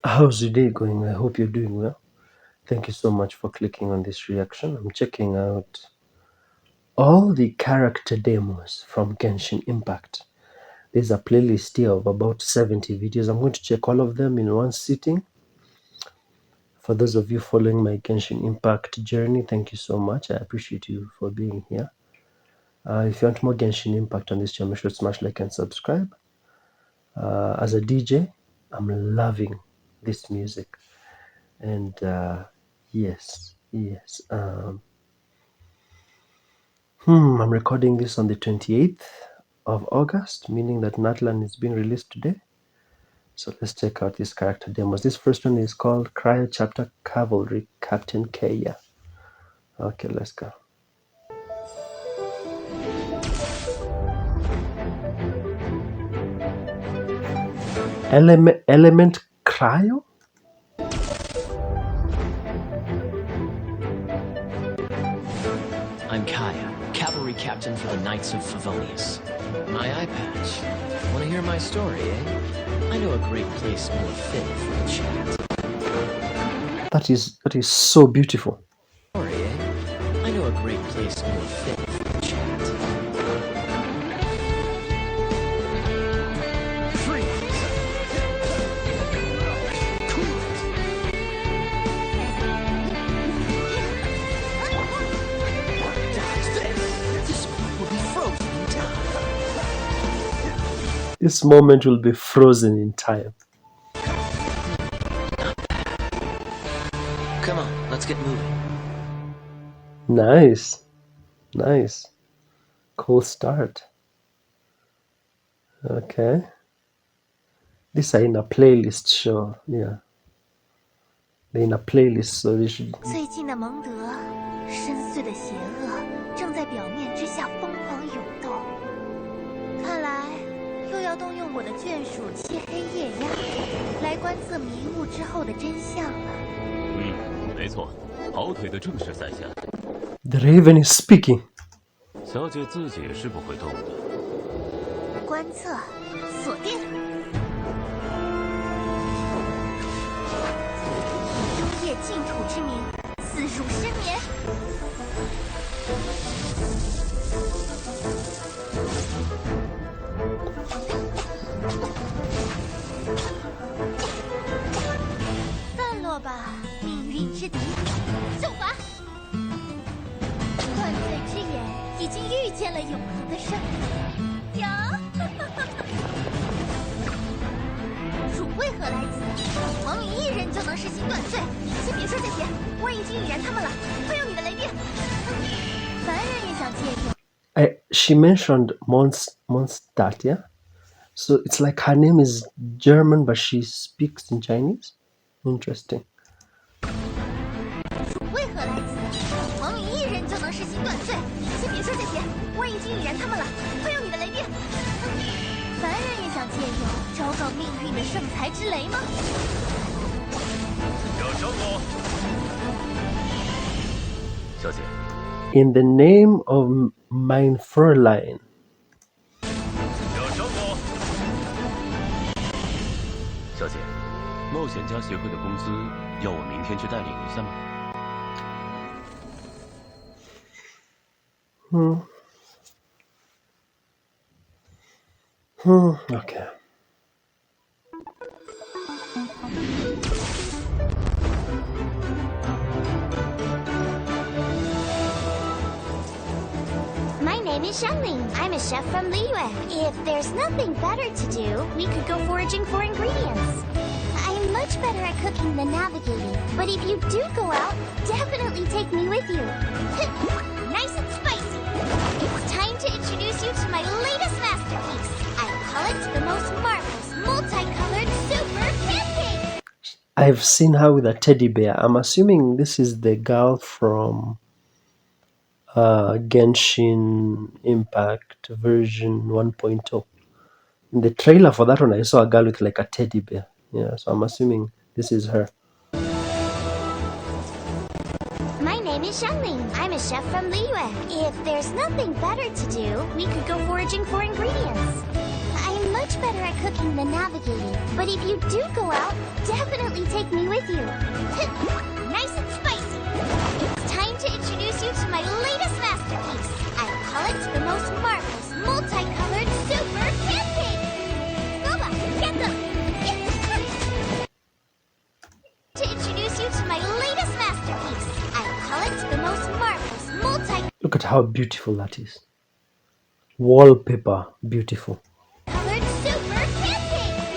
How's your day going? I hope you're doing well. Thank you so much for clicking on this reaction. I'm checking out all the character demos from Genshin Impact. There's a playlist here of about 70 videos. I'm going to check all of them in one sitting. For those of you following my Genshin Impact journey, thank you so much. I appreciate you for being here. If you want more Genshin Impact on this channel, make sure to smash like and subscribe. As a DJ, I'm loving this music. And yes. I'm recording this on the 28th of August, meaning that Natlan is being released today. So let's check out these character demos. This first one is called Cryo Chapter Cavalry Captain Kaeya. Okay, let's go. Element Cryo? I'm Kaeya, cavalry captain for the Knights of Favonius. My eye patch. Want to hear my story, eh? I know a great place more fit for a chat. That is so beautiful. Story, eh? I know a great place more fit for a chat. Freeze! This moment will be frozen in time. Come on, let's get moving. Nice. Cool start. Okay. These are in a playlist show, yeah. They're in a playlist, so we should. 最近的蒙德，深邃的邪恶正在表面之下疯狂涌动。看来又要动用我的眷属漆黑夜鸦来观测迷雾之后的真相了。没错，跑腿的正是在下。The Raven is speaking. 小姐自己是不会动的。观测，锁定。以中夜净土之名，自入深眠。散落吧，命运之敌！受罚！万罪之眼已经遇见了永恒的胜利。呀！汝为何来此？王明一人就能实行断罪？先别说这些，我已经已然他们了，快用你的雷电！凡人也想借用。She mentioned Mondstadt, yeah? So it's like her name is German, but she speaks in Chinese? Interesting. 汝为何来此？王明一人就能实行断罪？先别说这些，我已经已然他们了，快用你的雷电！凡人也想借用昭告命运的圣才之雷吗？要找我，小姐。 In the name of mein Fräulein. 要找我，小姐。冒险家协会的工资要我明天去代领一下吗？Okay. My name is Xiangling. I'm a chef from Liyue. If there's nothing better to do, we could go foraging for ingredients. I'm much better at cooking than navigating, but if you do go out, definitely take me with you. Nice and spicy. It's time to introduce you to my latest masterpiece. I call it the most marvelous, multicolored super pancake. I've seen her with a teddy bear. I'm assuming this is the girl from Genshin Impact version 1.0. In the trailer for that one, I saw a girl with like a teddy bear. Yeah, so I'm assuming this is her. My name is Xiangling. I'm a chef from Liyue. If there's nothing better to do, we could go foraging for ingredients. I'm much better at cooking than navigating, but if you do go out, definitely marvelous, multicolored super pancakes! Boba, get them! To introduce you to my latest masterpiece. I call it the most marvelous, Look at how beautiful that is. Wallpaper, beautiful. colored super pancakes!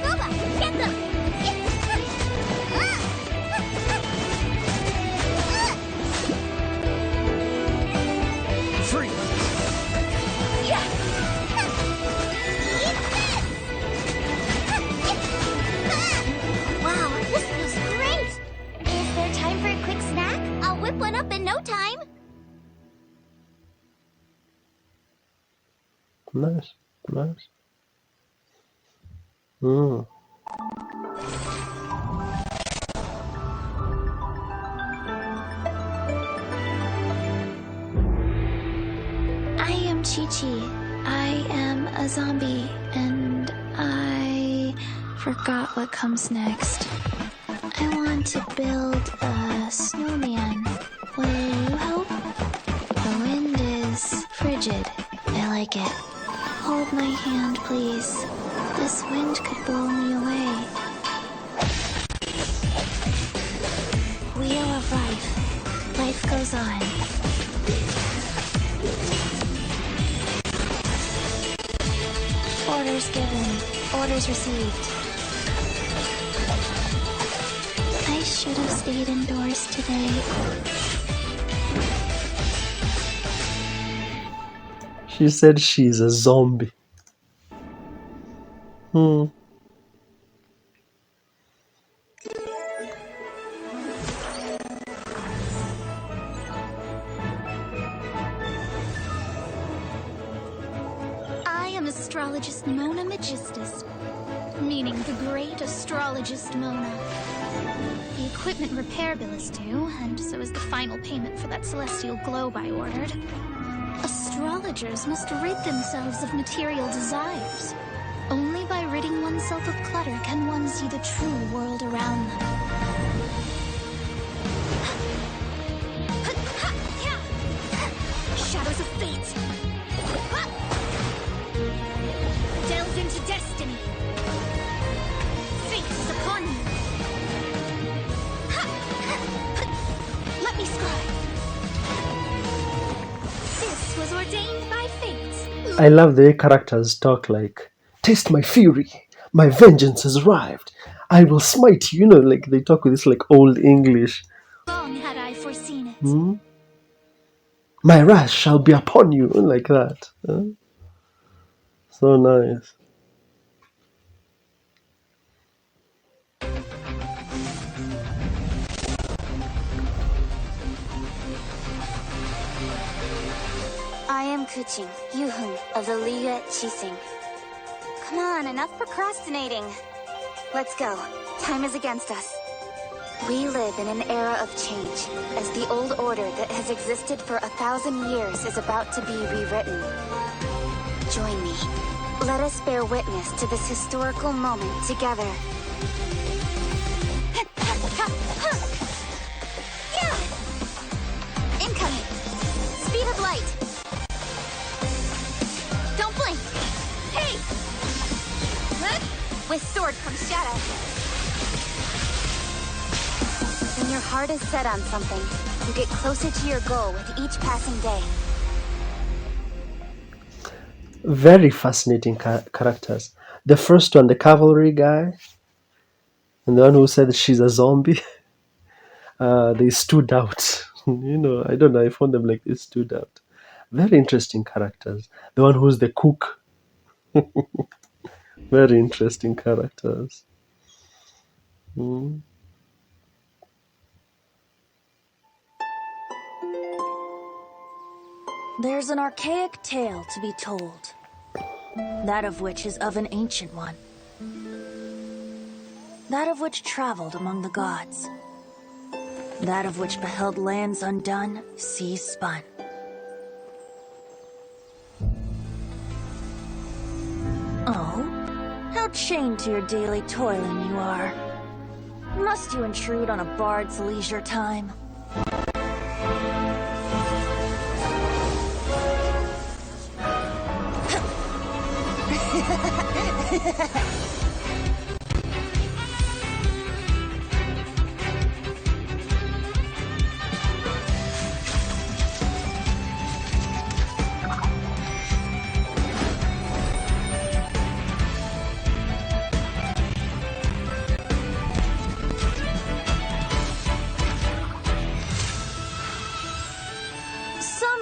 Boba, get them! Free! Yes! Wow, this feels great! Is there time for a quick snack? I'll whip one up in no time. Nice, nice. Mm. I am Qiqi. I am a zombie, and I forgot what comes next. I want to build a snowman. Will you help? The wind is frigid. I like it. Hold my hand, please. This wind could blow me away. Wheel of life. Life goes on. Orders given. Orders received. I should have stayed indoors today. She said she's a zombie. I am astrologist Mona Magistus, meaning the great astrologist Mona. The equipment repair bill is due, and so is the final payment for that celestial globe I ordered. Astrologers must rid themselves of material desires. Only by ridding oneself of clutter can one see the true world around them. Shadows of fate! Delve into destiny! Fate is upon you! Let me scribe! This was ordained by fate. I love the way characters talk like, taste my fury, my vengeance has arrived, I will smite you. You know, like they talk with this like old English. Long had I foreseen it. My wrath shall be upon you, like that. Huh? So nice. I am Keqing, Yuhun of the Liyue Qixing. Come on, enough procrastinating. Let's go. Time is against us. We live in an era of change, as the old order that has existed for 1,000 years is about to be rewritten. Join me. Let us bear witness to this historical moment together. Incoming! Speed of light! Don't blink! Hey! With sword comes shadow. When your heart is set on something, you get closer to your goal with each passing day. Very fascinating characters. The first one, the cavalry guy, and the one who said she's a zombie, they stood out. You know, I don't know, I found them like they stood out. Very interesting characters. The one who's the cook. Very interesting characters. There's an archaic tale to be told, that of which is of an ancient one, that of which traveled among the gods, that of which beheld lands undone, seas spun. Oh, how chained to your daily toiling you are. Must you intrude on a bard's leisure time? Some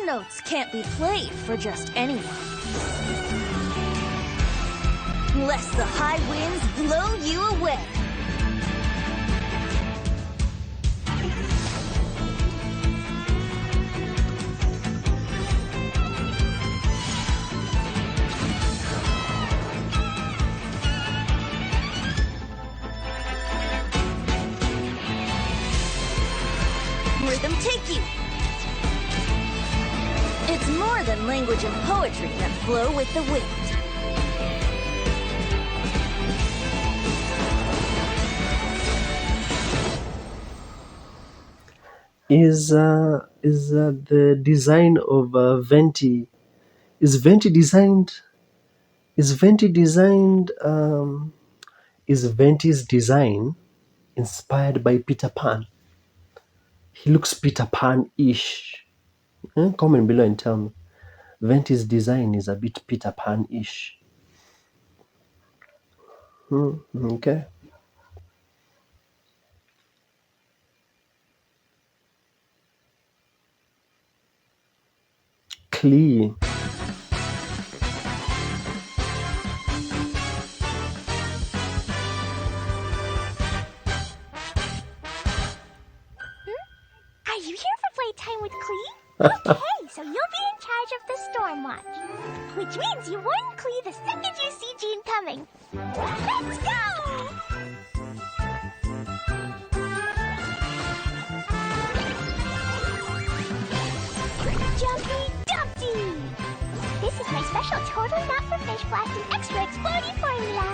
notes can't be played for just anyone. Lest the high winds blow you away. Rhythm take you. It's more than language and poetry that flow with the wind. Is the design of Venti? Is Venti designed? Is Venti's design inspired by Peter Pan? He looks Peter Pan-ish. Comment below and tell me. Venti's design is a bit Peter Pan-ish. Okay. Klee. Are you here for playtime with Klee? Okay, so you'll be in charge of the storm watch. Which means you warn Klee the second you see Jean coming. Let's go! Jumpy Dumpty! This is my special totally not for fish blasting extra exploding formula.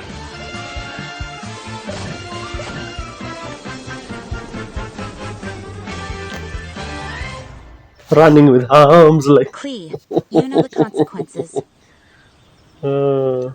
Running with arms like... Klee, you know the consequences. Da-da-da!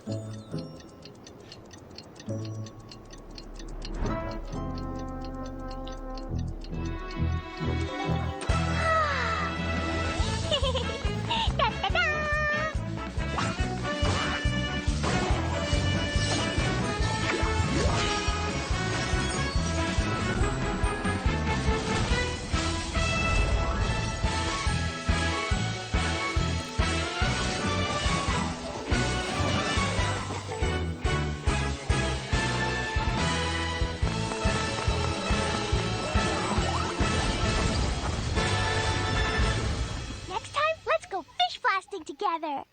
Next time, let's go fish blasting together.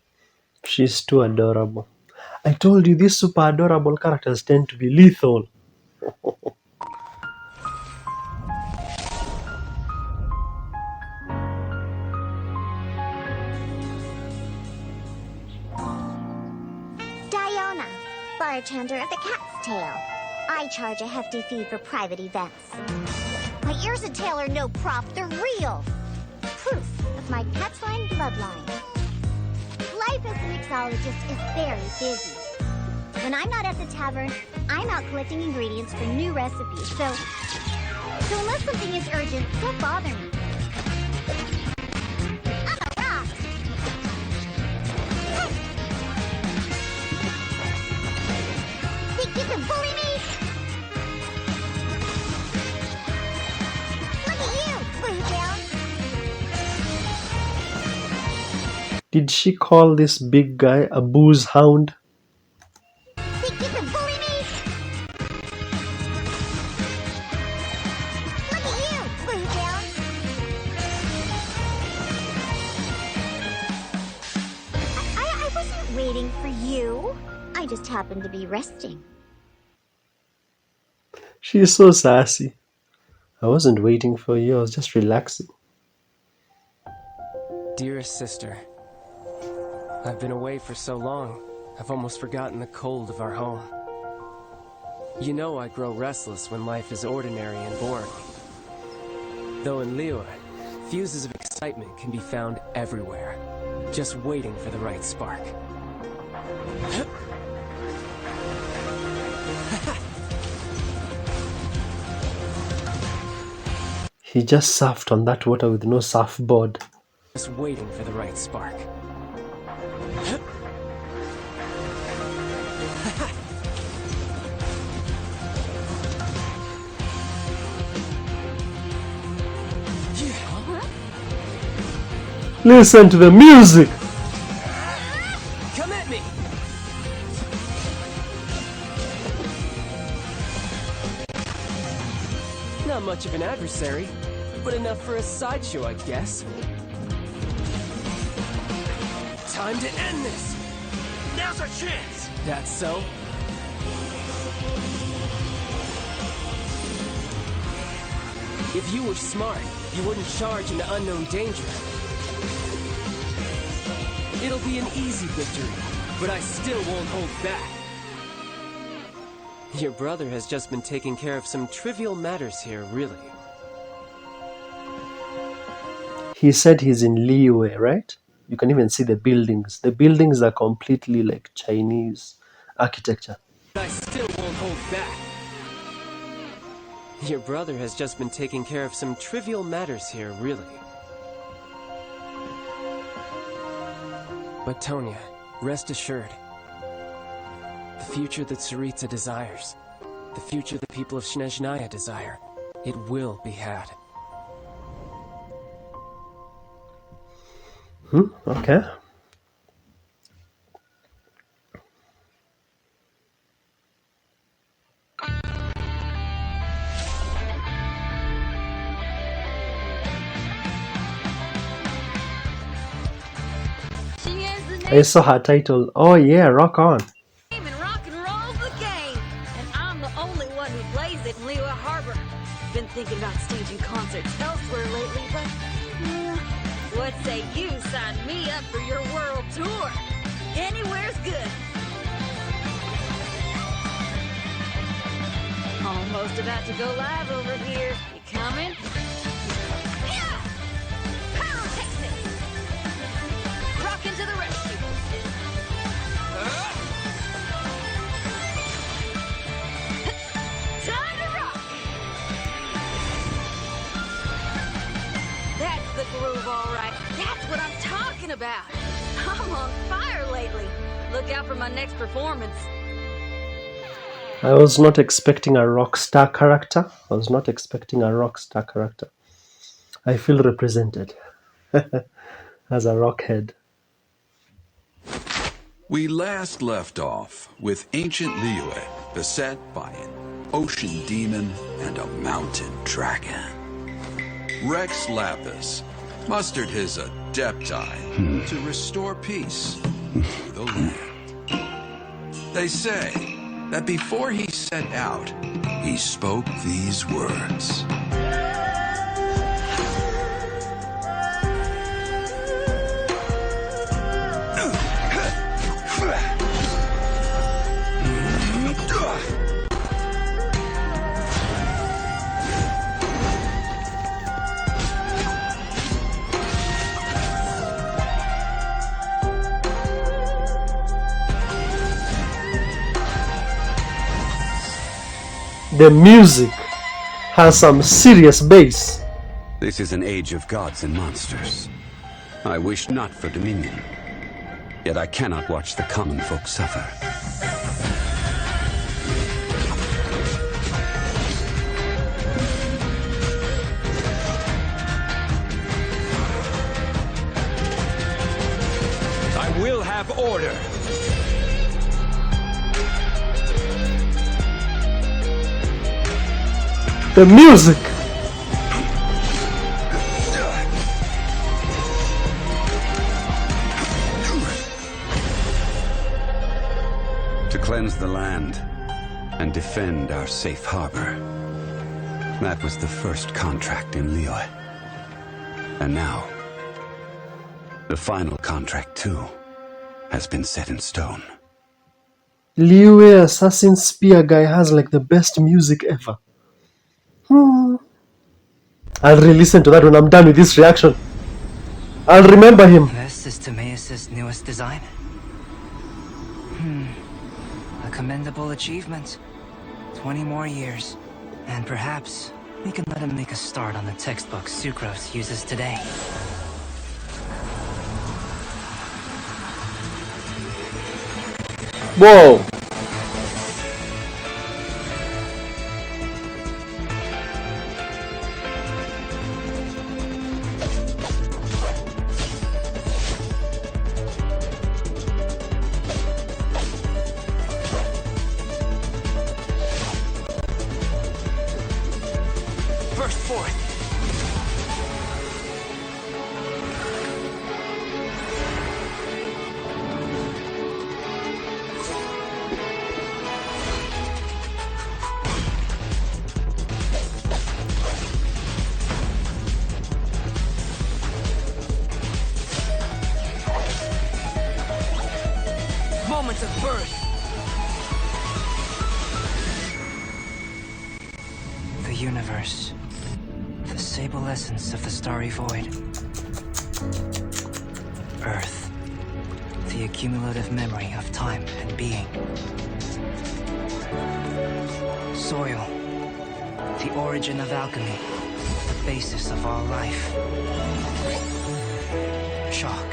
She's too adorable. I told you these super adorable characters tend to be lethal. Diona, bartender of the Cat's Tail. I charge a hefty fee for private events. My ears and tail are no prop, they're real. Proof of my cat's line bloodline. Life as a mixologist is very busy. When I'm not at the tavern, I'm out collecting ingredients for new recipes, so unless something is urgent, don't bother me. I'm a rock! Think you can bully me? Look at you, Boodown! Did she call this big guy a booze hound? Think you can bully me? Look at you, Boodown! I wasn't waiting for you. I just happened to be resting. She is so sassy. I wasn't waiting for you, I was just relaxing. Dearest sister, I've been away for so long, I've almost forgotten the cold of our home. You know I grow restless when life is ordinary and boring. Though in Liyue, fuses of excitement can be found everywhere, just waiting for the right spark. He just surfed on that water with no surfboard. Just waiting for the right spark. Listen to the music! Come at me! Not much of an adversary, but enough for a sideshow, I guess. Time to end this! Now's our chance! That's so? If you were smart, you wouldn't charge into unknown danger. It'll be an easy victory, but I still won't hold back. Your brother has just been taking care of some trivial matters here, really. He said he's in Liyue, right? You can even see the buildings. The buildings are completely like Chinese architecture. But I still won't hold back. Your brother has just been taking care of some trivial matters here, really. But Tonya, rest assured. The future that Tsaritsa desires, the future the people of Snezhnaya desire, it will be had. Okay. I saw her title. Oh yeah, rock on. And rock and roll's the game. And I'm the only one who plays it in Liyue Harbor. Been thinking about staging concerts elsewhere lately, but what say you sign me up for your world tour? Anywhere's good. Almost about to go live over here. You coming? Yeah! Pyrotechnics! Rockin' to the rescue! Time to rock! That's the groove, all right. That's what I'm talking about. I'm on fire lately. Look out for my next performance. I was not expecting a rock star character. I feel represented as a rockhead. We last left off with ancient Liyue beset by an ocean demon and a mountain dragon. Rex Lapis mustered his Adepti to restore peace to the land. They say that before he set out, he spoke these words. The music has some serious bass. This is an age of gods and monsters. I wish not for dominion, yet I cannot watch the common folk suffer. I will have order. The music! To cleanse the land and defend our safe harbor. That was the first contract in Liyue. And now, the final contract too has been set in stone. Liyue Assassin Spear guy has like the best music ever. I'll re-listen to that when I'm done with this reaction. I'll remember him. This is Timaeus' newest design. A commendable achievement. 20 more years, and perhaps We can let him make a start on the textbook Sucrose uses today. Whoa! Burst forth! Moments of birth! The universe. The sable essence of the starry void. Earth. The accumulative memory of time and being. Soil. The origin of alchemy. The basis of all life. Chalk.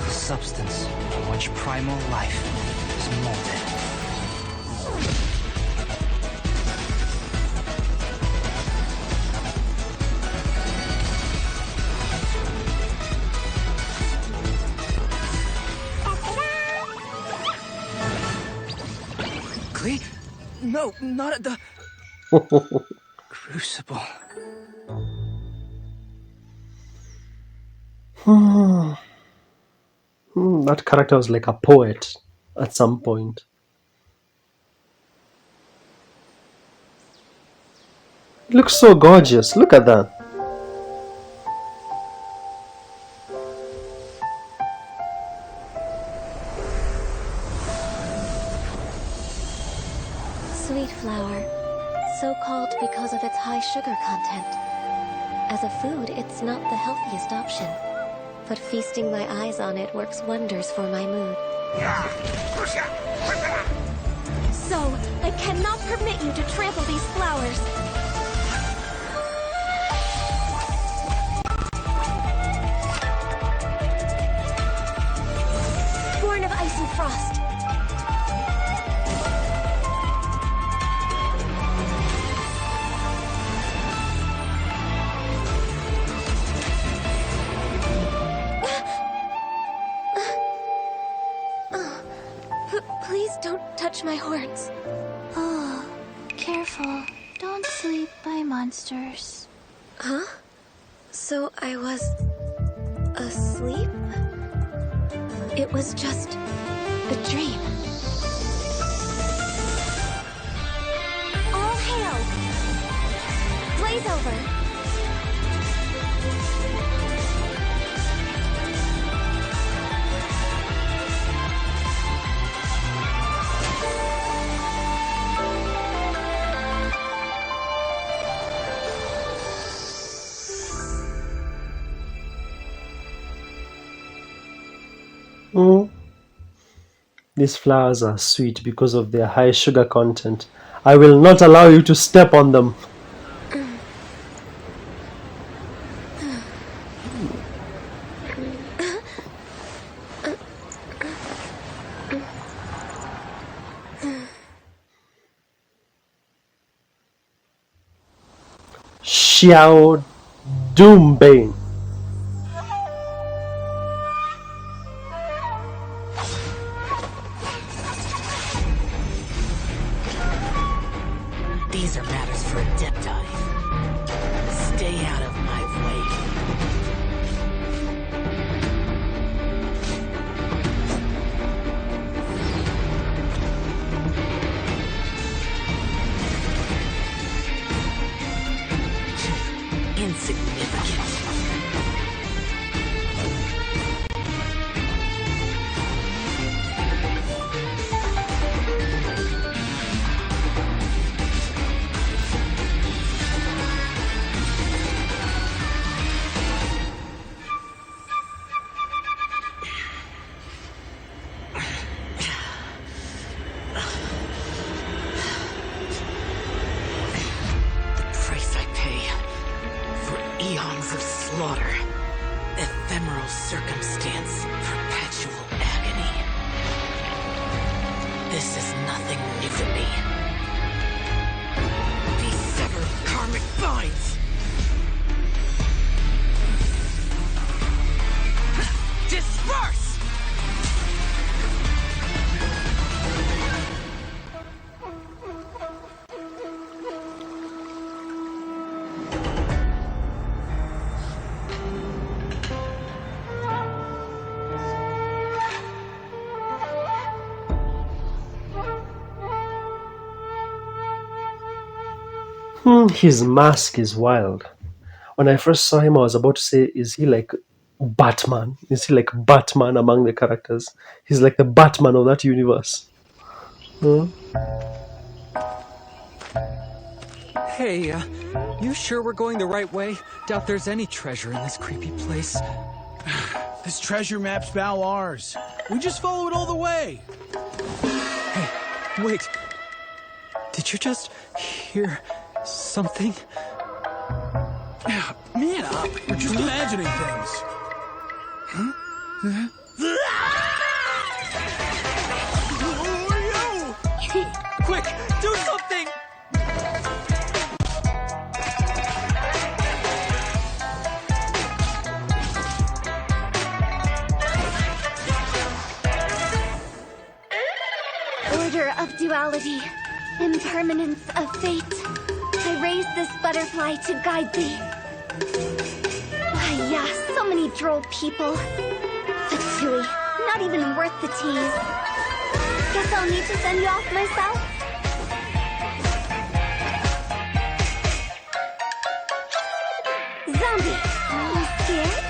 The substance from which primal life is molded. Klee? No, not at the crucible. That character was like a poet at some point. It looks so gorgeous. Look at that. Sweet flower, so called because of its high sugar content. As a food, it's not the healthiest option, but feasting my eyes on it works wonders for my mood. So, I cannot permit you to trample these flowers. Born of ice and frost. Please don't touch my horns. Oh, careful. Don't sleep by monsters. Huh? So I was asleep? It was just a dream. All hail! Blaze over! These flowers are sweet because of their high sugar content. I will not allow you to step on them. Xiao Doombane. These are matters for Adepti. Stay out of my way. Insignificant. The price I slaughter. Ephemeral circumstance, perpetual agony. This is nothing new to me. These severed karmic binds. Disperse! His mask is wild. When I first saw him, I was about to say, is he like Batman? Is he like Batman among the characters? He's like the Batman of that universe. Hey, you sure we're going the right way? Doubt there's any treasure in this creepy place. This treasure map's bow ours. We just follow it all the way. Hey, wait. Did you just hear something? Man up. We're just imagining things. Huh? Who are you? Quick, do something! Order of duality, impermanence of fate. I raised this butterfly to guide thee. Ah, yeah, so many droll people. Fatui, not even worth the tease. Guess I'll need to send you off myself. Zombie, you scared?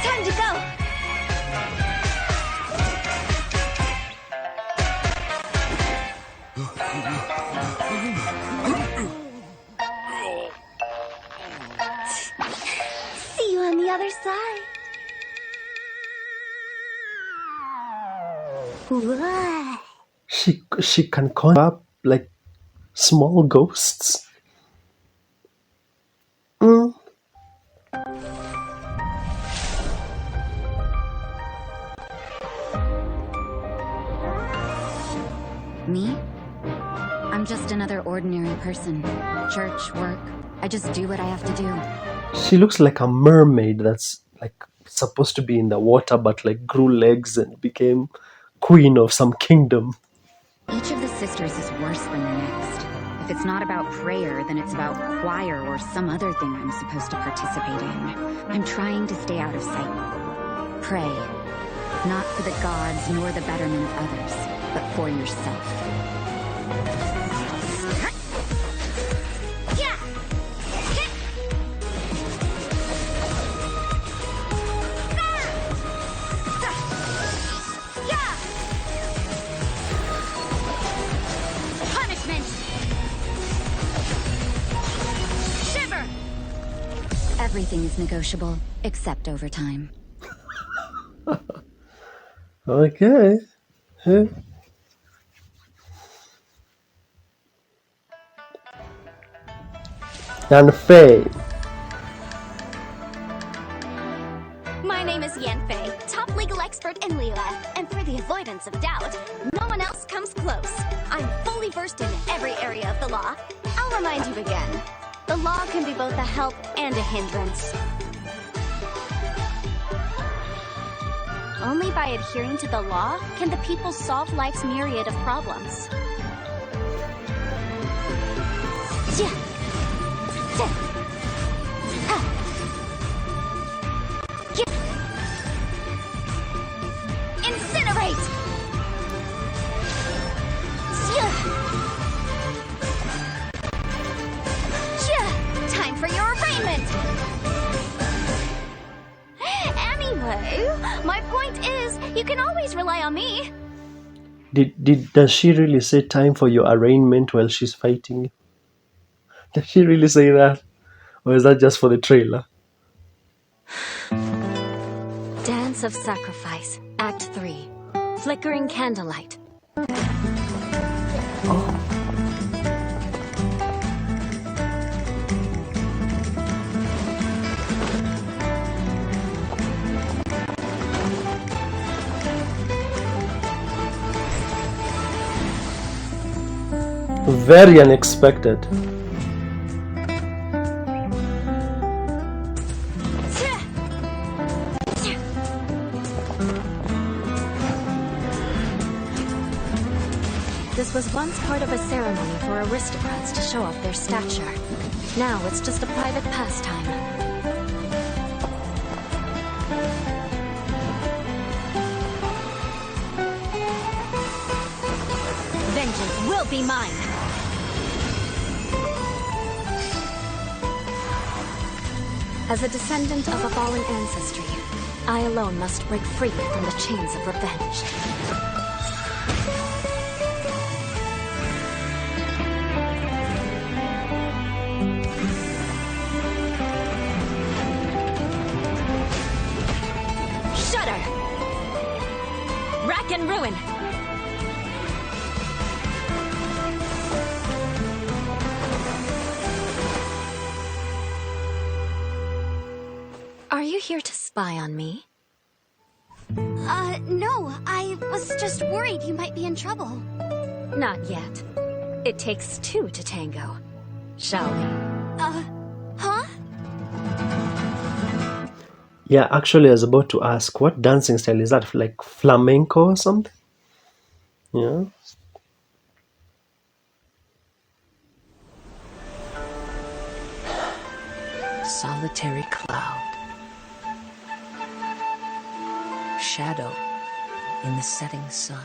Time to go. See you on the other side. What? She can conjure up like small ghosts. Me? I'm just another ordinary person. Church, work. I just do what I have to do. She looks like a mermaid that's like supposed to be in the water but like grew legs and became queen of some kingdom. Each of the sisters is worse than the next. If it's not about prayer, then it's about choir or some other thing I'm supposed to participate in. I'm trying to stay out of sight. Pray. Not for the gods nor the betterment of others, but for yourself. Everything is negotiable, except overtime. Okay. Huh? And Faye. My name is Yanfei, top legal expert in Liyue, and for the avoidance of doubt, no one else comes close. I'm fully versed in every area of the law. I'll remind you again. The law can be both a help and a hindrance. Only by adhering to the law can the people solve life's myriad of problems. Incinerate! Time for your arraignment! Anyway, my point is, you can always rely on me. Does she really say time for your arraignment while she's fighting you? Does she really say that? Or is that just for the trailer? Dance of Sacrifice, Act 3. Flickering Candlelight. Very unexpected. This was once part of a ceremony for aristocrats to show off their stature. Now it's just a private pastime. Vengeance will be mine! As a descendant of a fallen ancestry, I alone must break free from the chains of revenge. Rack and ruin! Are you here to spy on me? No. I was just worried you might be in trouble. Not yet. It takes two to tango. Shall we? Huh? Yeah, actually, I was about to ask, what dancing style is that? Like flamenco or something? Yeah. Solitary cloud. Shadow in the setting sun.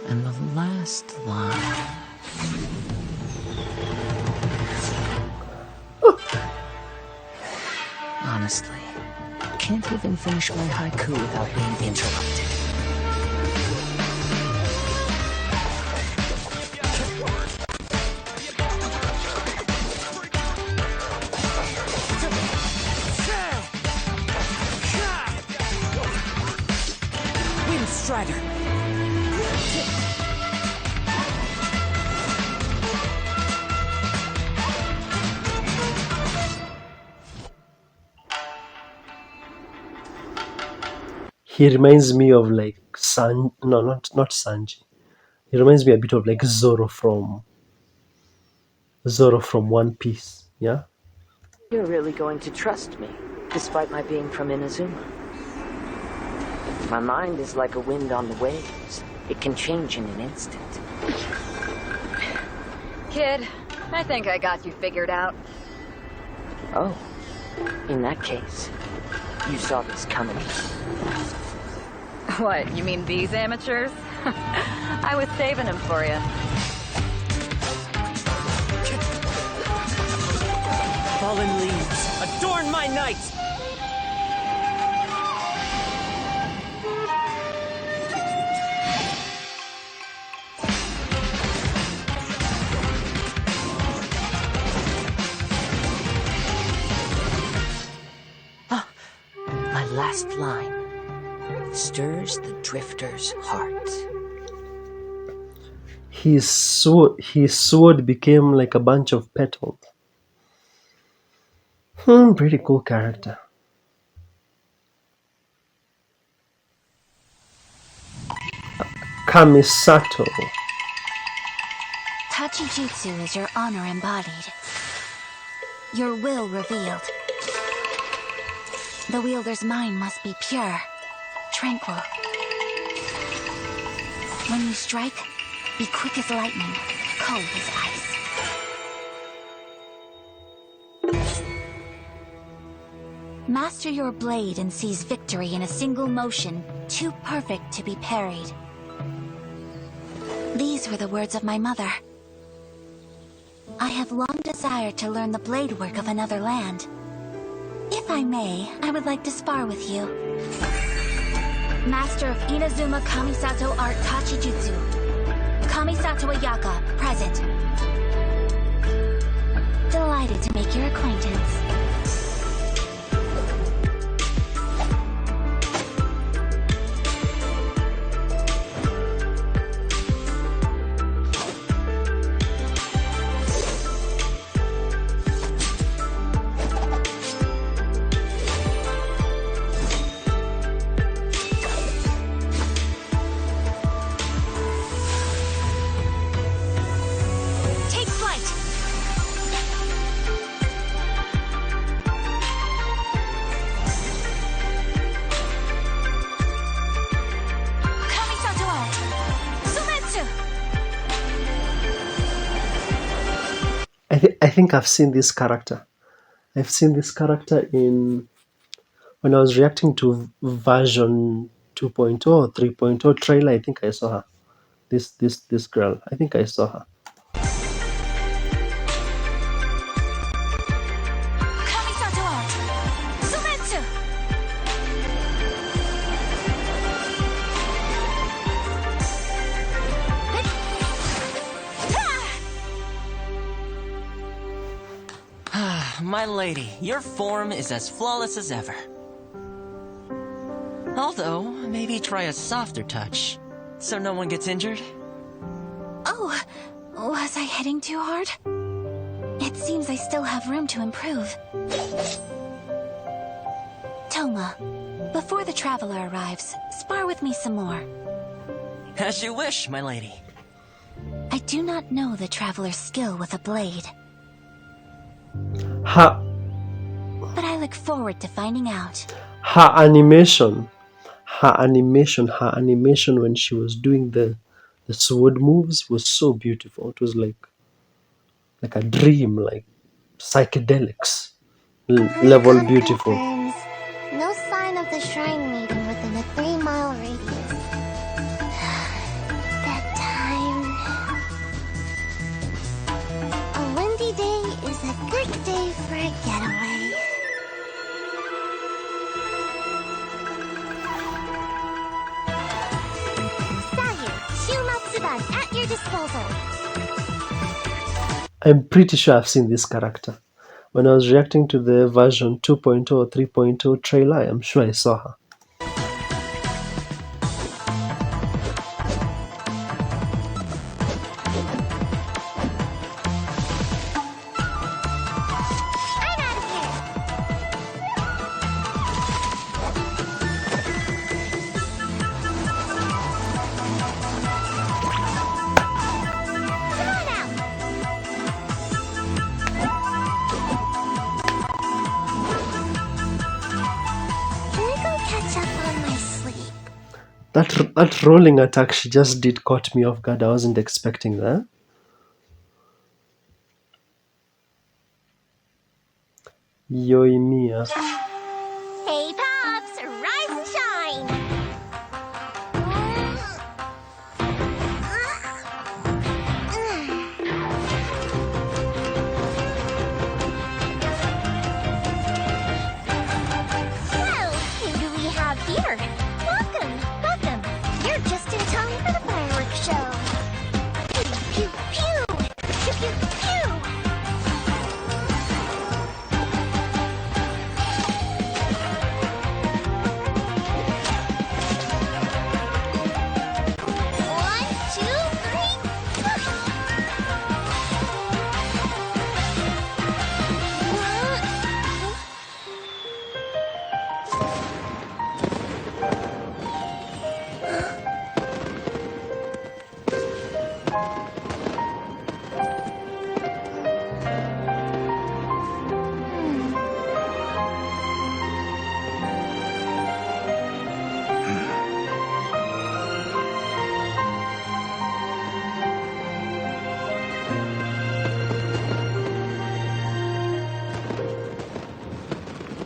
And the last line. Honestly, can't even finish my haiku without being interrupted. Windstrider! He reminds me of like not Sanji. He reminds me a bit of like Zoro from One Piece. Yeah. You're really going to trust me, despite my being from Inazuma. My mind is like a wind on the waves. It can change in an instant. Kid, I think I got you figured out. Oh, in that case, you saw this coming. What, you mean these amateurs? I was saving them for you. Fallen leaves, adorn my night! My last line stirs the drifter's heart. His sword became like a bunch of petals. Pretty cool character. Kamisato. Tachijutsu is your honor embodied. Your will revealed. The wielder's mind must be pure, tranquil. When you strike, be quick as lightning, cold as ice. Master your blade and seize victory in a single motion, too perfect to be parried. These were the words of my mother. I have long desired to learn the blade work of another land. If I may, I would like to spar with you. Master of Inazuma Kamisato Art Tachijutsu. Kamisato Ayaka, present. Delighted to make your acquaintance. I think I've seen this character. I've seen this character when I was reacting to version 2.0 or 3.0 trailer. I think I saw her. This girl. I think I saw her. My lady, your form is as flawless as ever. Although, maybe try a softer touch, so no one gets injured. Oh, was I hitting too hard? It seems I still have room to improve. Thoma, before the traveler arrives, spar with me some more. As you wish, my lady. I do not know the traveler's skill with a blade. But I look forward to finding out. Her animation when she was doing the sword moves was so beautiful. It was like a dream, like psychedelics level beautiful. No sign of the shrine maiden within a 3-mile radius. Bedtime. A windy day is a good day for a getaway. Sayu, Shumatsuban at your disposal. I'm pretty sure I've seen this character. When I was reacting to the version 2.0 or 3.0 trailer, I'm sure I saw her. That rolling attack she just did caught me off guard. I wasn't expecting that. Yoimiya. Hey, Pops! Rise and shine! Well, who do we have here? Welcome! You're just in time for the fireworks show! Pew, pew, pew! Pew, pew, pew!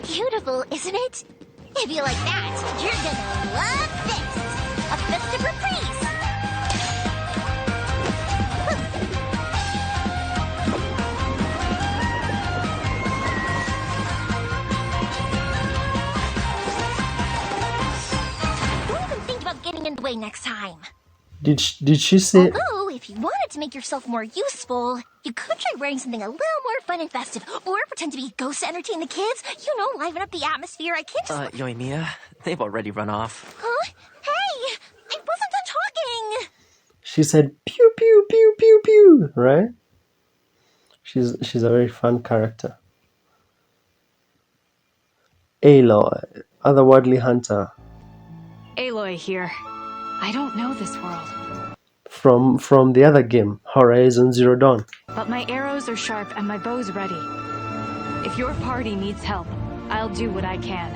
Beautiful, isn't it? If you like that, you're gonna love this! A festive reprise! Don't even think about getting in the way next time. Did she say? Although, if you wanted to make yourself more useful, you could try wearing something a little more fun and festive, or pretend to be ghosts to entertain the kids. You know, liven up the atmosphere. I can't just... Yoimiya, they've already run off. Huh? Hey! I wasn't done talking! She said pew pew pew pew pew, right? She's a very fun character. Aloy, otherworldly hunter. Aloy here. I don't know this world. From the other game, Horizon Zero Dawn. But my arrows are sharp and my bow's ready. If your party needs help, I'll do what I can.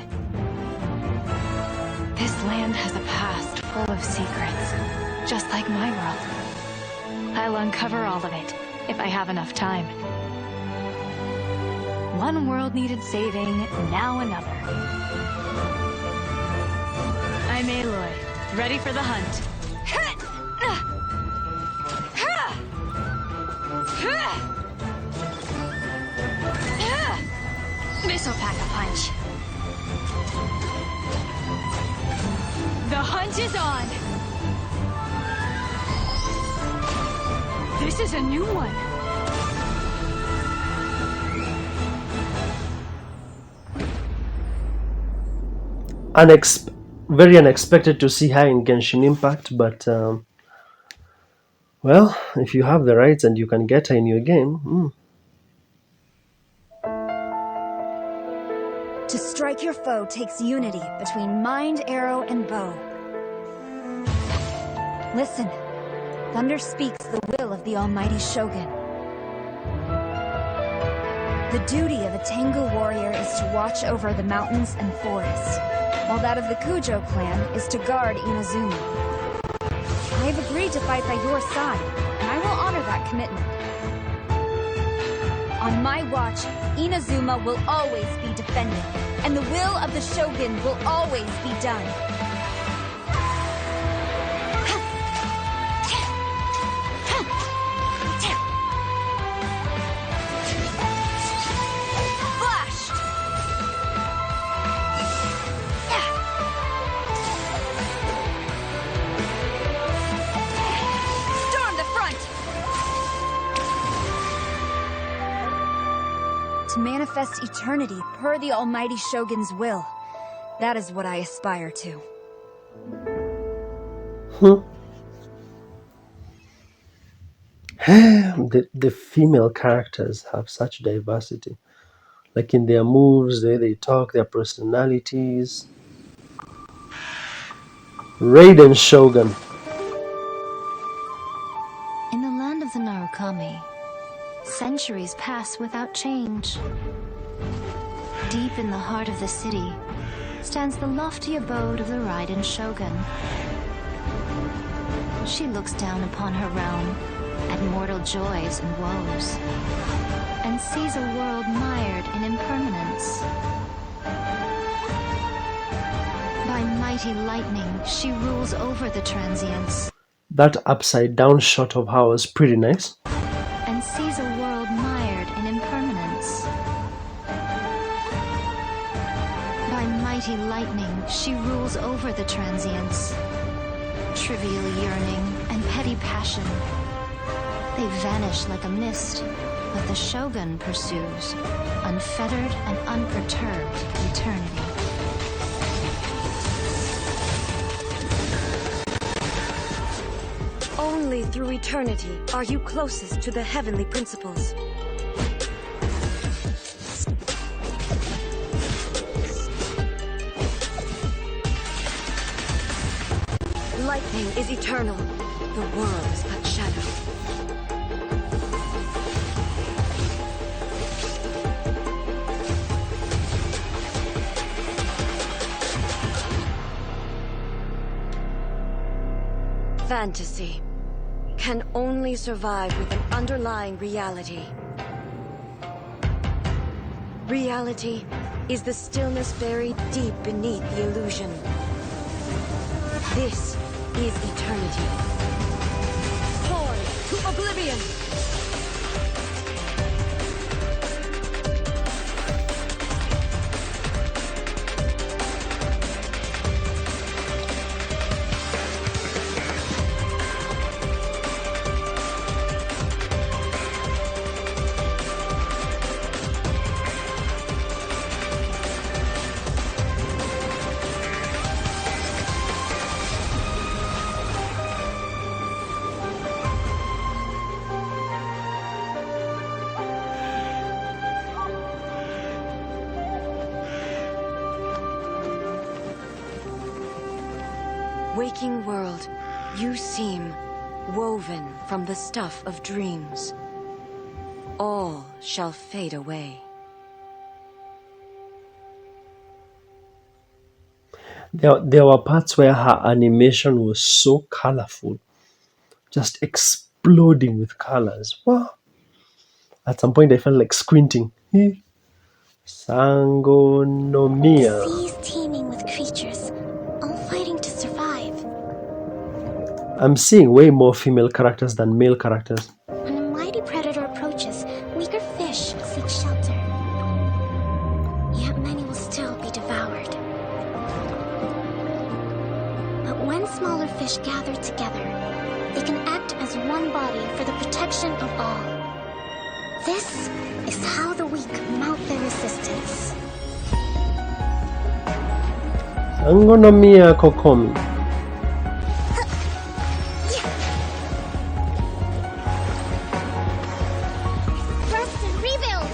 This land has a past full of secrets, just like my world. I'll uncover all of it, if I have enough time. One world needed saving, now another. I'm Aloy, ready for the hunt. This'll pack a punch. The hunt is on. This is a new one. Very unexpected to see her in Genshin Impact, but well, if you have the rights and you can get her in your game. To strike your foe takes unity between mind, arrow, and bow. Listen, thunder speaks the will of the almighty Shogun. The duty of a Tengu warrior is to watch over the mountains and forests, while that of the Kujo clan is to guard Inazuma. I have agreed to fight by your side, and I will honor that commitment. On my watch, Inazuma will always be defended, and the will of the Shogun will always be done. Flash! Storm the front! To manifest eternity per the almighty Shogun's will. That is what I aspire to. The female characters have such diversity. Like in their moves, the way they talk, their personalities. Raiden Shogun. In the land of the Narukami, centuries pass without change. Deep in the heart of the city stands the lofty abode of the Raiden Shogun. She looks down upon her realm at mortal joys and woes, and sees a world mired in impermanence. By mighty lightning, she rules over the transients. That upside down shot of her was pretty nice. And sees a world mired in impermanence. By mighty lightning, she rules over the transients. Trivial yearning and petty passion, they vanish like a mist, but the Shogun pursues, unfettered and unperturbed, eternity. Only through eternity are you closest to the heavenly principles. Lightning is eternal. The world is but shadow. Fantasy can only survive with an underlying reality. Reality is the stillness buried deep beneath the illusion. This is eternity. Torn to oblivion! Waking world, you seem woven from the stuff of dreams. All shall fade away. There were parts where her animation was so colorful, just exploding with colors. Wow! At some point, I felt like squinting. Sangonomiya. The sea's teeming with creatures, all fighting to survive. I'm seeing way more female characters than male characters. When a mighty predator approaches, weaker fish seek shelter. Yet many will still be devoured. But when smaller fish gather together, they can act as one body for the protection of all. This is how the weak mount their resistance. Sangonomiya Kokomi. Rest and rebuild!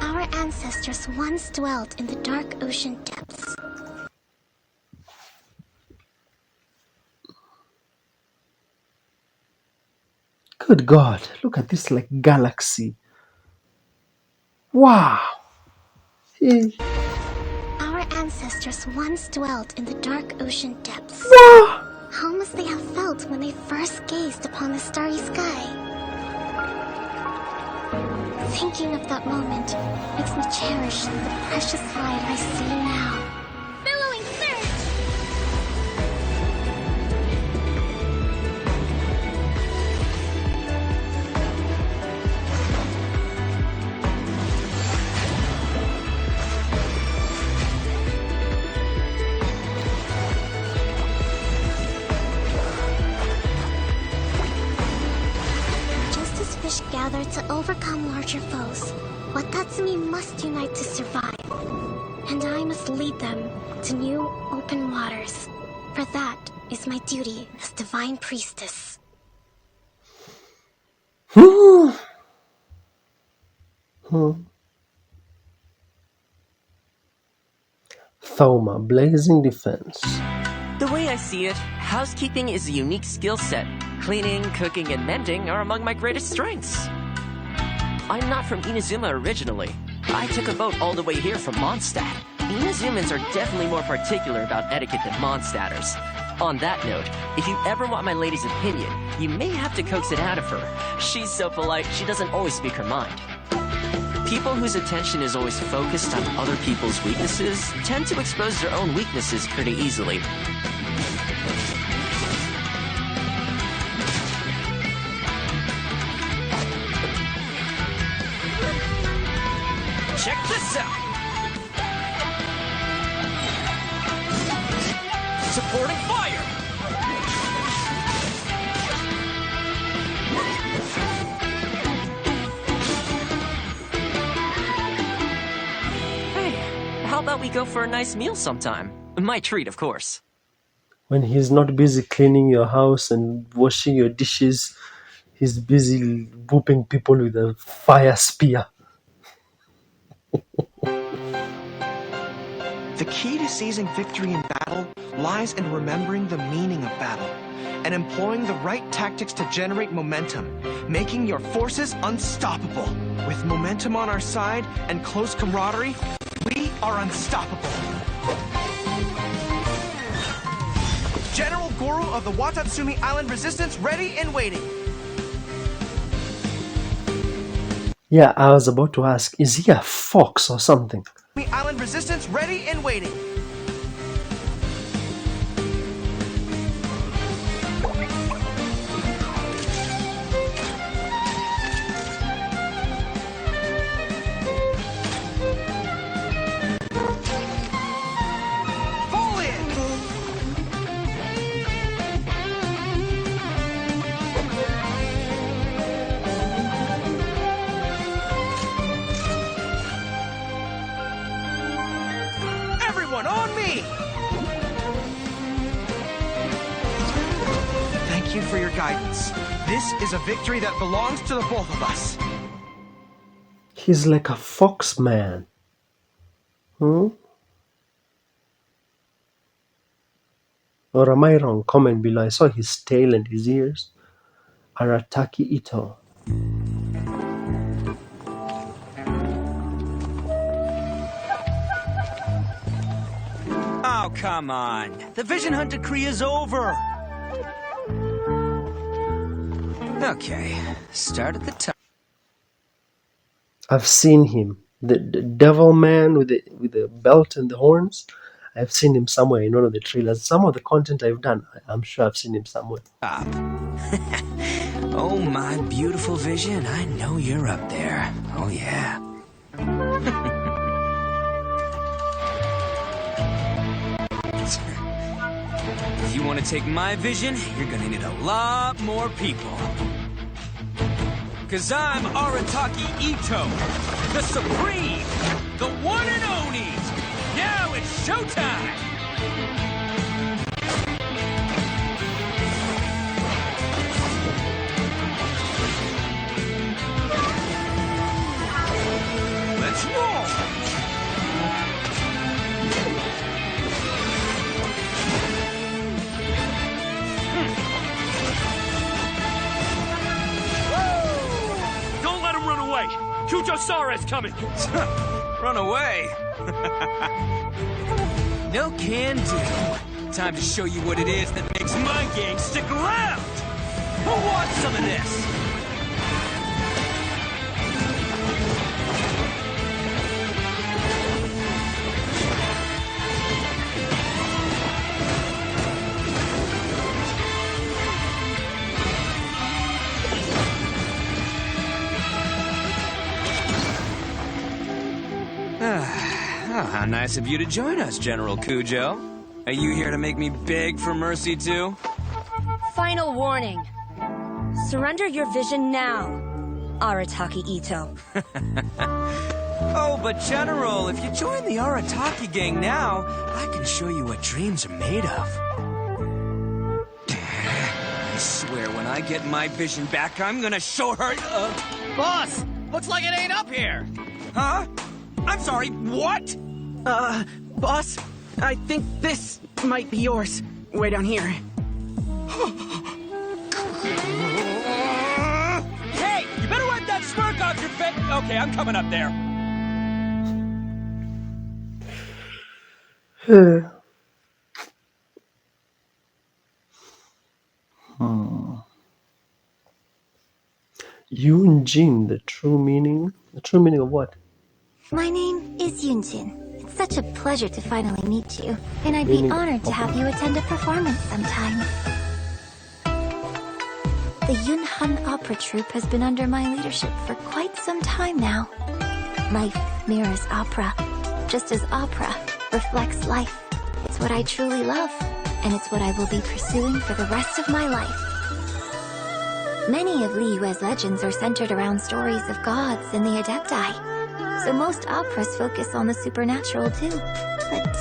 Our ancestors once dwelt in the dark ocean depths. Good God, look at this like galaxy. Wow. Our ancestors once dwelt in the dark ocean depths. Wow. How must they have felt when they first gazed upon the starry sky? Thinking of that moment makes me cherish the precious light I see now. Billowing surge! Just as fish gather to overcome larger foes, Watatsumi must unite to survive. And I must lead them to new, open waters. For that is my duty as Divine Priestess. Thoma, blazing defense. The way I see it, housekeeping is a unique skill set. Cleaning, cooking, and mending are among my greatest strengths. I'm not from Inazuma originally. I took a boat all the way here from Mondstadt. Inazumans are definitely more particular about etiquette than Mondstatters. On that note, if you ever want my lady's opinion, you may have to coax it out of her. She's so polite, she doesn't always speak her mind. People whose attention is always focused on other people's weaknesses tend to expose their own weaknesses pretty easily. Check this out! Supporting fire! Hey, how about we go for a nice meal sometime? My treat, of course. When he's not busy cleaning your house and washing your dishes, he's busy whooping people with a fire spear. The key to seizing victory in battle lies in remembering the meaning of battle and employing the right tactics to generate momentum, making your forces unstoppable. With momentum on our side and close camaraderie, we are unstoppable. General Gorou of the Watatsumi Island Resistance ready and waiting. Yeah, I was about to ask, is he a fox or something? Island Resistance ready and waiting. Fall in! Everyone on me! Thank you for your guidance. This is a victory that belongs to the both of us. He's like a fox man. Or am I wrong? Comment below. I saw his tail and his ears. Arataki Ito. Oh, come on. The Vision Hunt decree is over. Okay, start at the top. I've seen him. The devil man with the belt and the horns. I've seen him somewhere in one of the trailers. Some of the content I've done, I'm sure I've seen him somewhere. Oh, my beautiful Vision. I know you're up there. Oh, yeah. If you want to take my vision, you're gonna need a lot more people. Cause I'm Arataki Ito, the Supreme, the one and only. Now it's showtime! Let's roll! Don't let him run away! Kujo-Sara is coming! Run away? No can do. Time to show you what it is that makes my gang stick around! Who wants some of this? Oh, how nice of you to join us, General Kujo. Are you here to make me beg for mercy, too? Final warning. Surrender your vision now, Arataki Ito. Oh, but General, if you join the Arataki gang now, I can show you what dreams are made of. I swear, when I get my vision back, I'm gonna show her... Boss! Looks like it ain't up here! Huh? I'm sorry, what? Boss, I think this might be yours. Way down here. Hey, you better wipe that smirk off your face. Okay, I'm coming up there. Yunjin, the true meaning of what? My name is Yunjin. It's such a pleasure to finally meet you, and I'd be honored to have you attend a performance sometime. The Yunhan Opera Troupe has been under my leadership for quite some time now. Life mirrors opera, just as opera reflects life. It's what I truly love, and it's what I will be pursuing for the rest of my life. Many of Liyue's legends are centered around stories of gods and the Adepti. So most operas focus on the supernatural too. But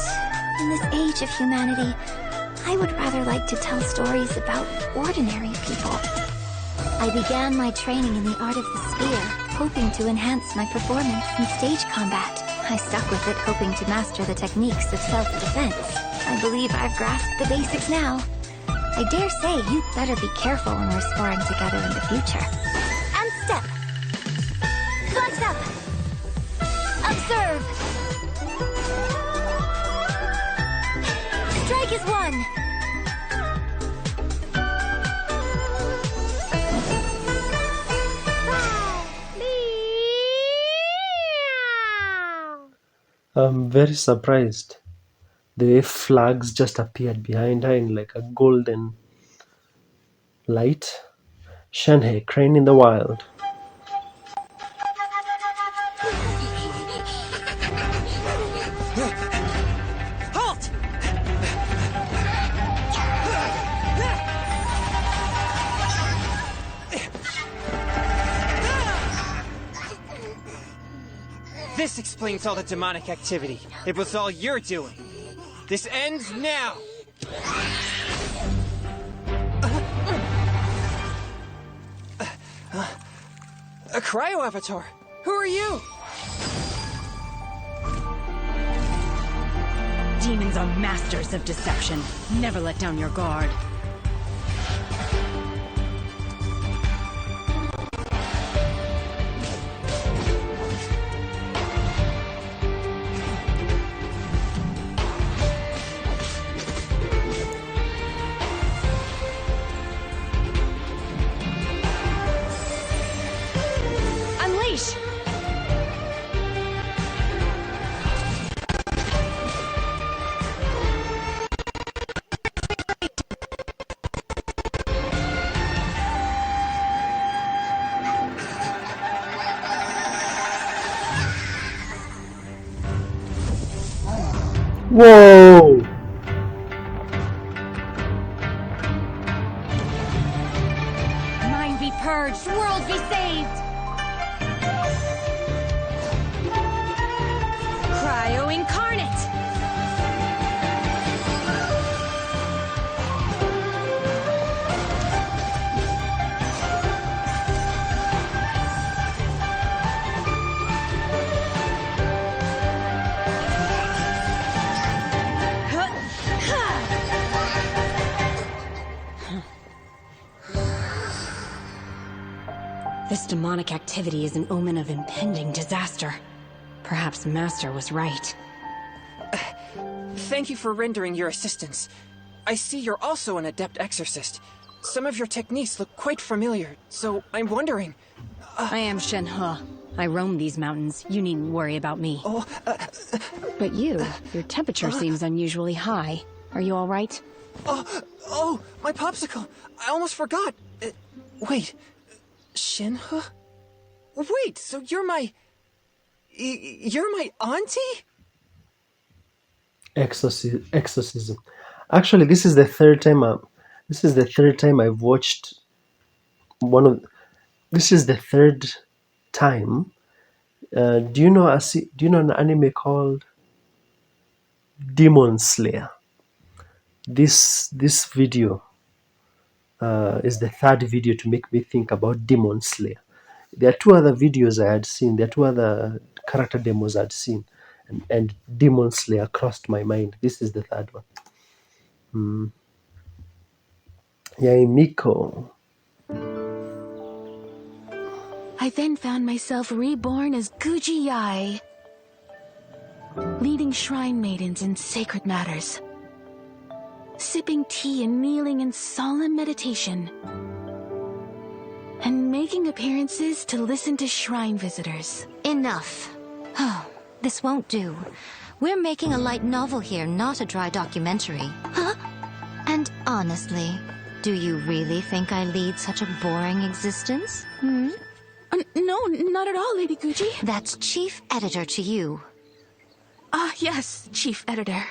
in this age of humanity, I would rather like to tell stories about ordinary people. I began my training in the art of the spear, hoping to enhance my performance in stage combat. I stuck with it, hoping to master the techniques of self-defense. I believe I've grasped the basics now. I dare say you'd better be careful when we're sparring together in the future. And step! Concept! Observe! Strike is one! I'm very surprised. The flags just appeared behind her in like a golden light. Shenhe, crane in the wild. Halt! This explains all the demonic activity. It was all you're doing. This ends now! A cryo-avatar! Who are you? Demons are masters of deception. Never let down your guard. Whoa! Mind be purged, world be saved! Cryo incarnate! This demonic activity is an omen of impending disaster. Perhaps Master was right. Thank you for rendering your assistance. I see you're also an adept exorcist. Some of your techniques look quite familiar, so I'm wondering... I am Shenhe. I roam these mountains. You needn't worry about me. But your temperature seems unusually high. Are you all right? Oh, my popsicle! I almost forgot! Wait, Shenhe? Wait, so you're my auntie? Exorcism. Actually, this is the third time I've watched one of. This is the third time. Do you know an anime called Demon Slayer? This video is the third video to make me think about Demon Slayer. There are two other videos I had seen. There are two other character demos I'd seen, and Demon Slayer crossed my mind. This is the third one. Yae Miko. I then found myself reborn as Guji Yae, leading shrine maidens in sacred matters, sipping tea and kneeling in solemn meditation, and making appearances to listen to shrine visitors. Enough. Oh, this won't do. We're making a light novel here, not a dry documentary. Huh? And honestly, do you really think I lead such a boring existence? No, not at all, Lady Guji. That's chief editor to you. Yes, chief editor.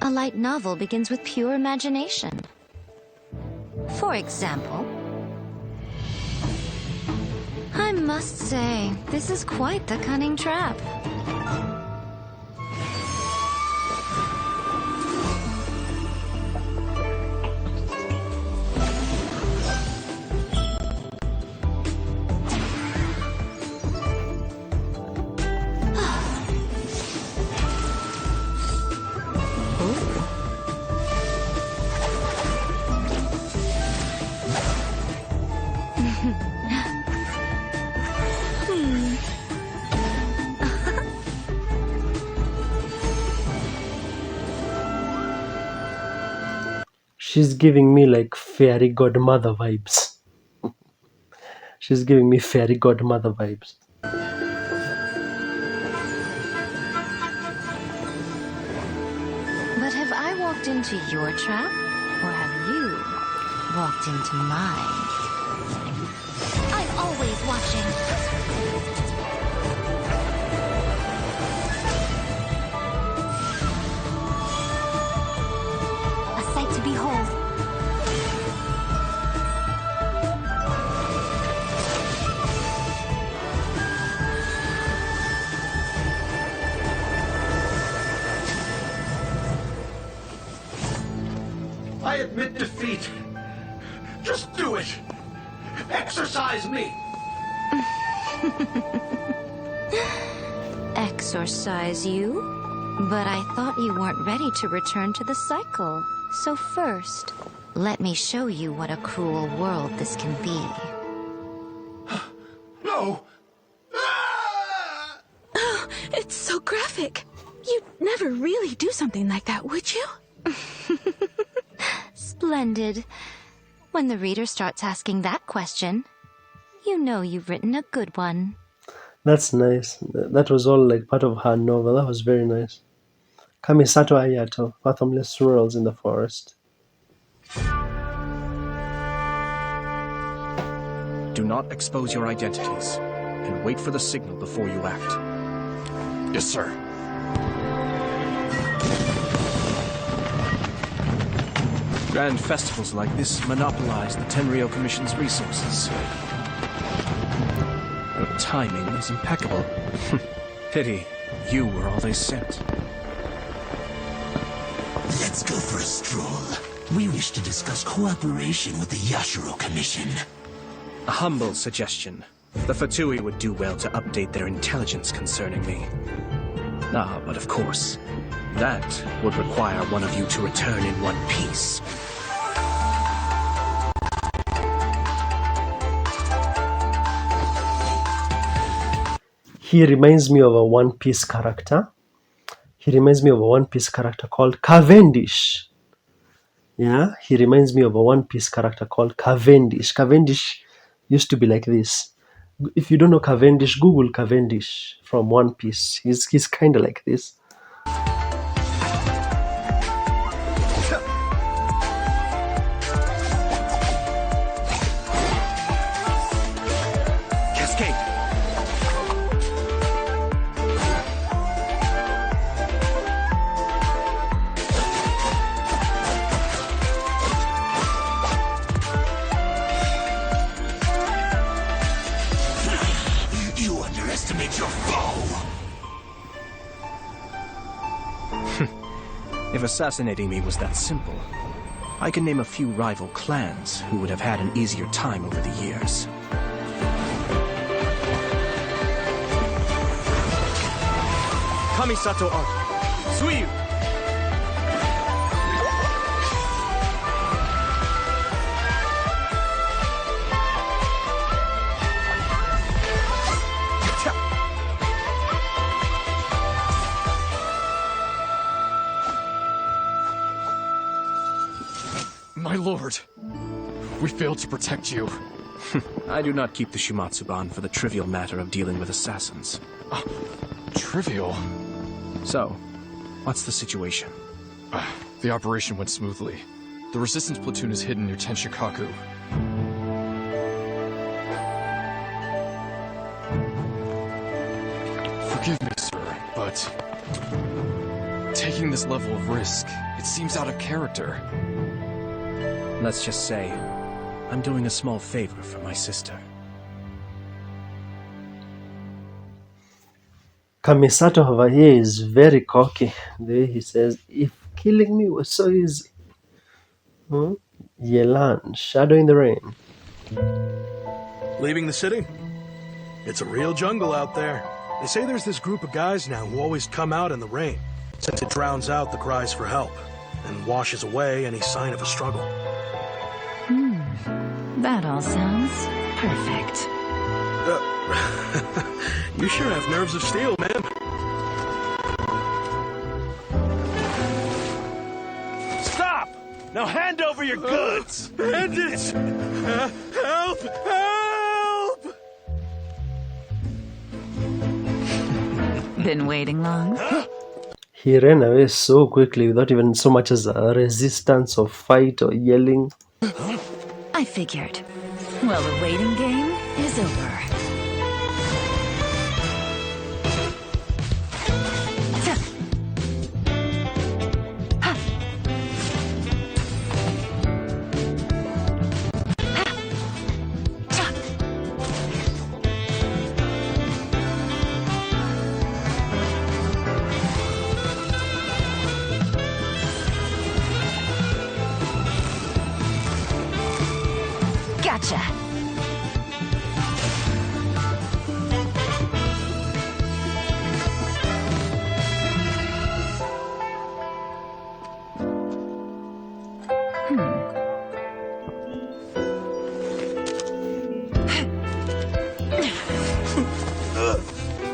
A light novel begins with pure imagination. For example, I must say, this is quite the cunning trap. She's giving me like fairy godmother vibes. She's giving me fairy godmother vibes. But have I walked into your trap? Or have you walked into mine? I'm always watching. A sight to behold. I admit defeat. Just do it. Exorcise me. Exorcise you? But I thought you weren't ready to return to the cycle. So first, let me show you what a cruel world this can be. No. Oh, it's so graphic. You'd never really do something like that, would you? Splendid. When the reader starts asking that question, you know you've written a good one. That's nice. That was all like part of her novel. That was very nice. Kamisato Ayato, fathomless swirls in the forest. Do not expose your identities, and wait for the signal before you act. Yes, sir. Grand festivals like this monopolize the Tenryou Commission's resources. Your timing is impeccable. Pity you were all they sent. Let's go for a stroll. We wish to discuss cooperation with the Yashiro Commission. A humble suggestion. The Fatui would do well to update their intelligence concerning me. Ah, but of course, that would require one of you to return in one piece. He reminds me of a One Piece character. He reminds me of a One Piece character called Cavendish. Yeah, he reminds me of a One Piece character called Cavendish. Cavendish used to be like this. If you don't know Cavendish, Google Cavendish from One Piece. He's kind of like this. If assassinating me was that simple, I can name a few rival clans who would have had an easier time over the years. Kamisato Art, Suiyu! My lord, we failed to protect you. I do not keep the Shimatsuban for the trivial matter of dealing with assassins. Trivial? So, what's the situation? The operation went smoothly. The resistance platoon is hidden near Tenshikaku. Forgive me, sir, but taking this level of risk, it seems out of character. Let's just say, I'm doing a small favor for my sister. Kamisato over here is very cocky. The way he says, if killing me was so easy. Yelan, Shadow in the Rain. Leaving the city? It's a real jungle out there. They say there's this group of guys now who always come out in the rain, since it drowns out the cries for help, and washes away any sign of a struggle. That all sounds perfect. You sure have nerves of steel, man. Stop! Now hand over your goods! Bandits! Help! Help! Been waiting long? He ran away so quickly without even so much as a resistance or fight or yelling. I figured. Well, the waiting game is over. Gotcha.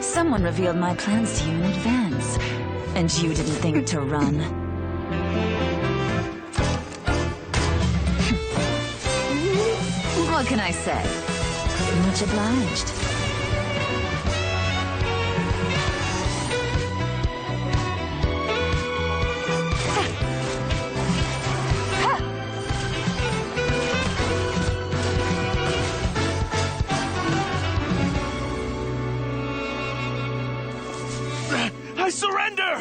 Someone revealed my plans to you in advance, and you didn't think to run. What can I say? Much obliged. I surrender!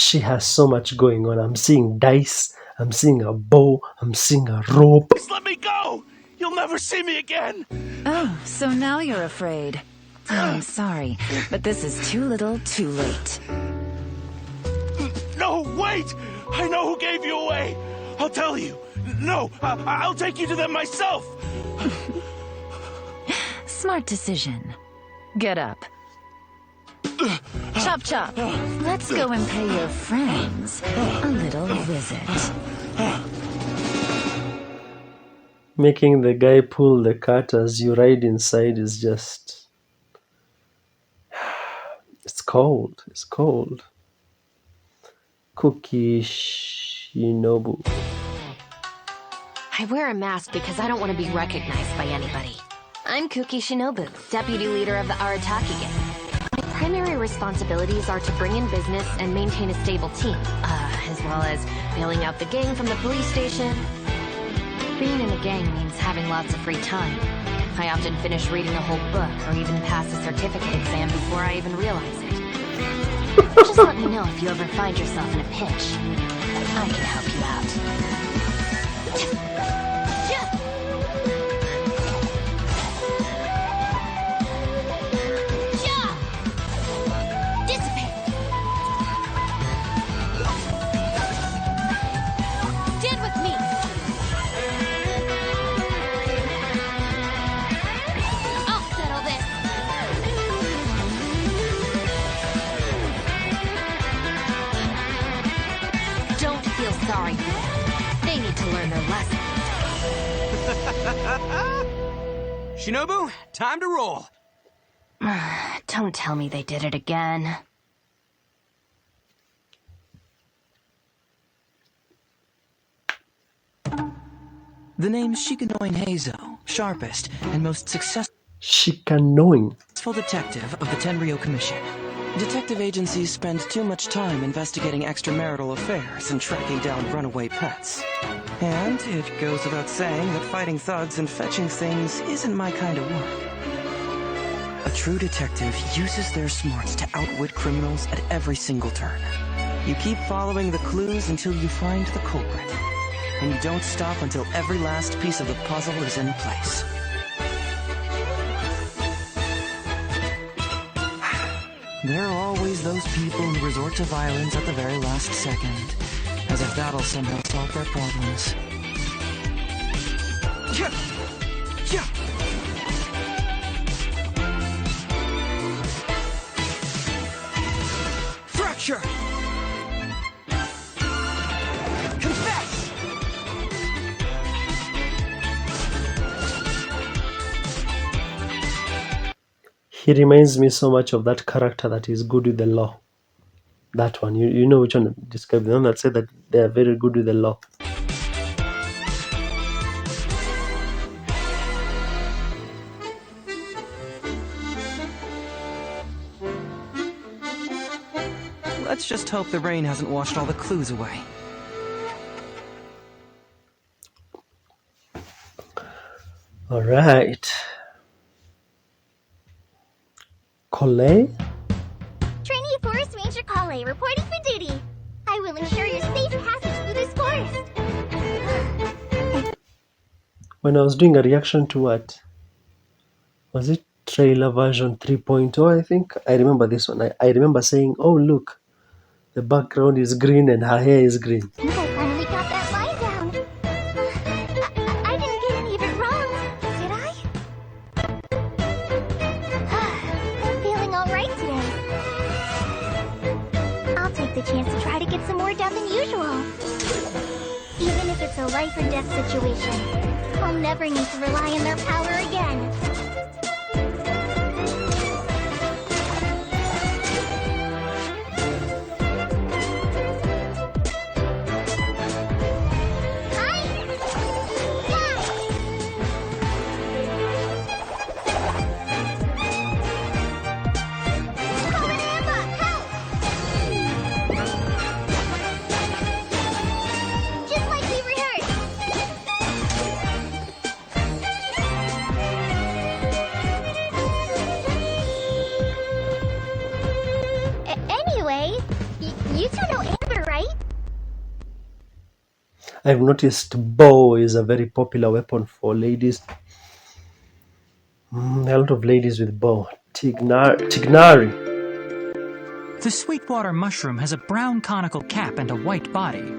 She has so much going on. I'm seeing dice, I'm seeing a bow, I'm seeing a rope. Just let me go! You'll never see me again! Oh, so now you're afraid. Oh, I'm sorry, but this is too little, too late. No, wait! I know who gave you away! I'll tell you! No, I'll take you to them myself! Smart decision. Get up. Chop chop. Let's go and pay your friends a little visit. Making the guy pull the cart as you ride inside is just... It's cold. It's cold. Cookie Shinobu. I wear a mask because I don't want to be recognized by anybody. I'm Cookie Shinobu, deputy leader of the Arataki gang. My primary responsibilities are to bring in business and maintain a stable team, as well as bailing out the gang from the police station. Being in a gang means having lots of free time. I often finish reading a whole book or even pass a certificate exam before I even realize it. Just let me know if you ever find yourself in a pinch. I can help you out. Sorry for them. They need to learn their lesson. Shinobu, time to roll. Don't tell me they did it again. The name's Shikanoin Heizo, sharpest and most successful detective of the Tenryou Commission. Detective agencies spend too much time investigating extramarital affairs and tracking down runaway pets. And it goes without saying that fighting thugs and fetching things isn't my kind of work. A true detective uses their smarts to outwit criminals at every single turn. You keep following the clues until you find the culprit. And you don't stop until every last piece of the puzzle is in place. There are always those people who resort to violence at the very last second, as if that'll somehow solve their problems. Fracture! Confess! He reminds me so much of that character that is good with the law. That one, you know which one I'm describing. The one that said that they are very good with the law. Let's just hope the rain hasn't washed all the clues away. All right. Klee? Trainee Forest Ranger Klee reporting for duty. I will ensure your safe passage through this forest. When I was doing a reaction to what? Was it trailer version 3.0, I think? I remember this one. I remember saying, oh, look. The background is green and her hair is green. I finally got that line down. I didn't get any of it wrong, did I? I'm feeling alright today. I'll take the chance to try to get some more depth than usual. Even if it's a life or death situation, I'll never need to rely on their power again. You two know I've noticed bow is a very popular weapon for ladies. A lot of ladies with bow. Tighnari. The sweetwater mushroom has a brown conical cap and a white body.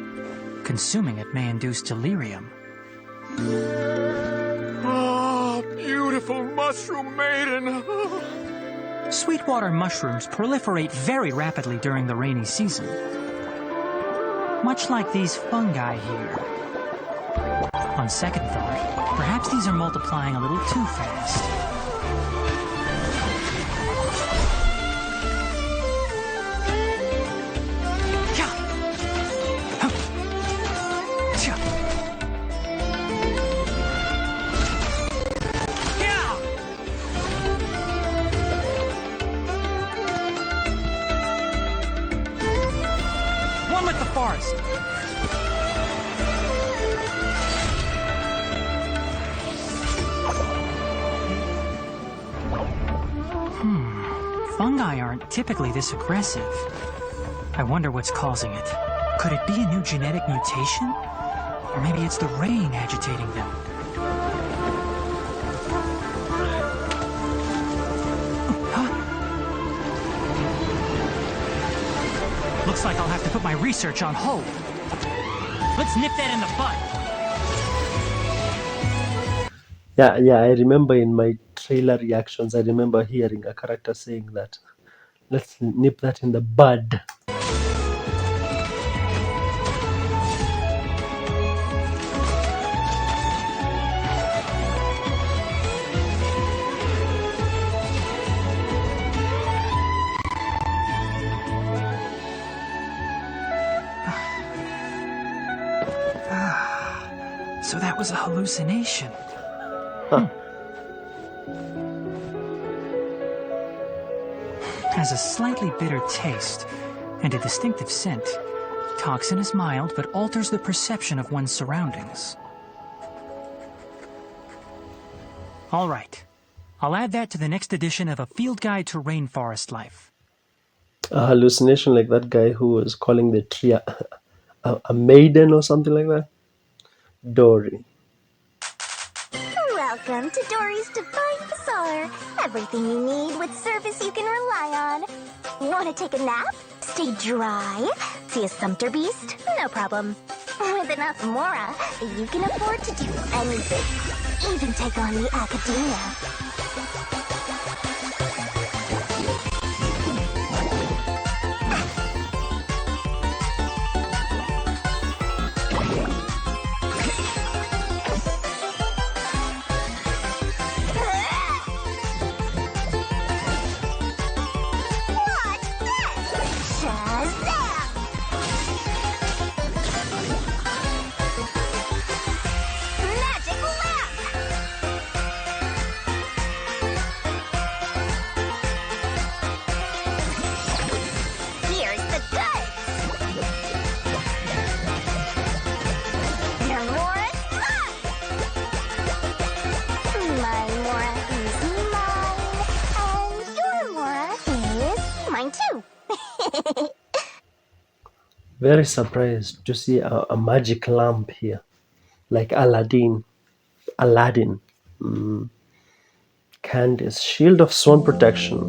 Consuming it may induce delirium. Ah, beautiful mushroom maiden. Sweetwater mushrooms proliferate very rapidly during the rainy season. Much like these fungi here. On second thought, perhaps these are multiplying a little too fast. Fungi aren't typically this aggressive. I wonder what's causing it. Could it be a new genetic mutation? Or maybe it's the rain agitating them. Looks like I'll have to put my research on hold. Let's nip that in the bud. Yeah, I remember in my trailer reactions, I remember hearing a character saying that. Let's nip that in the bud. So that was a hallucination. Huh. Has a slightly bitter taste and a distinctive scent. Toxin is mild, but alters the perception of one's surroundings. All right. I'll add that to the next edition of A Field Guide to Rainforest Life. A hallucination like that guy who was calling the tree a maiden or something like that? Dori. Welcome to Dori's Divine Bazaar. Everything you need with service you can rely on. Want to take a nap? Stay dry? See a sumpter beast? No problem. With enough mora, you can afford to do anything. Even take on the academia. Very surprised to see a magic lamp here, like Aladdin. Candace, shield of swan protection.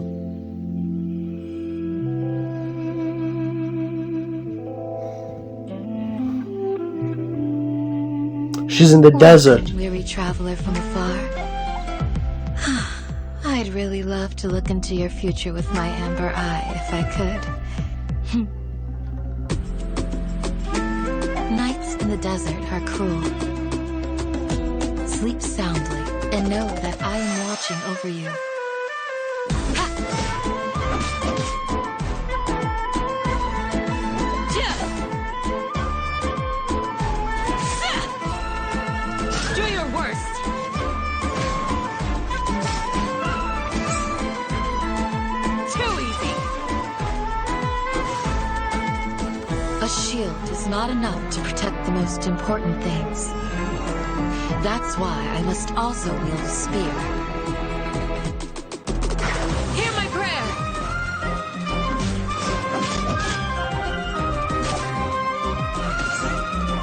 She's in the desert. Weary traveler from afar. I'd really love to look into your future with my amber eye if I could. Nights in the desert are cruel. Sleep soundly and know that I am watching over you. Do your worst. Too easy. A shield is not enough to protect the most important things. That's why I must also wield a spear. Hear my prayer.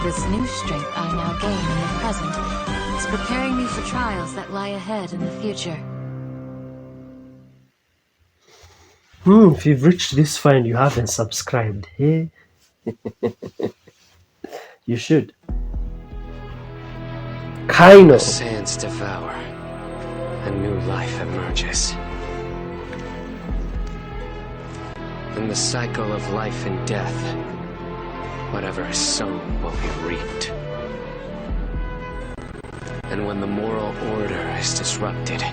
This new strength I now gain in the present is preparing me for trials that lie ahead in the future. If you've reached this far and you haven't subscribed, hey, you should. Kind The of. sands devour. A new life emerges. In the cycle of life and death, whatever is sown will be reaped. And when the moral order is disrupted,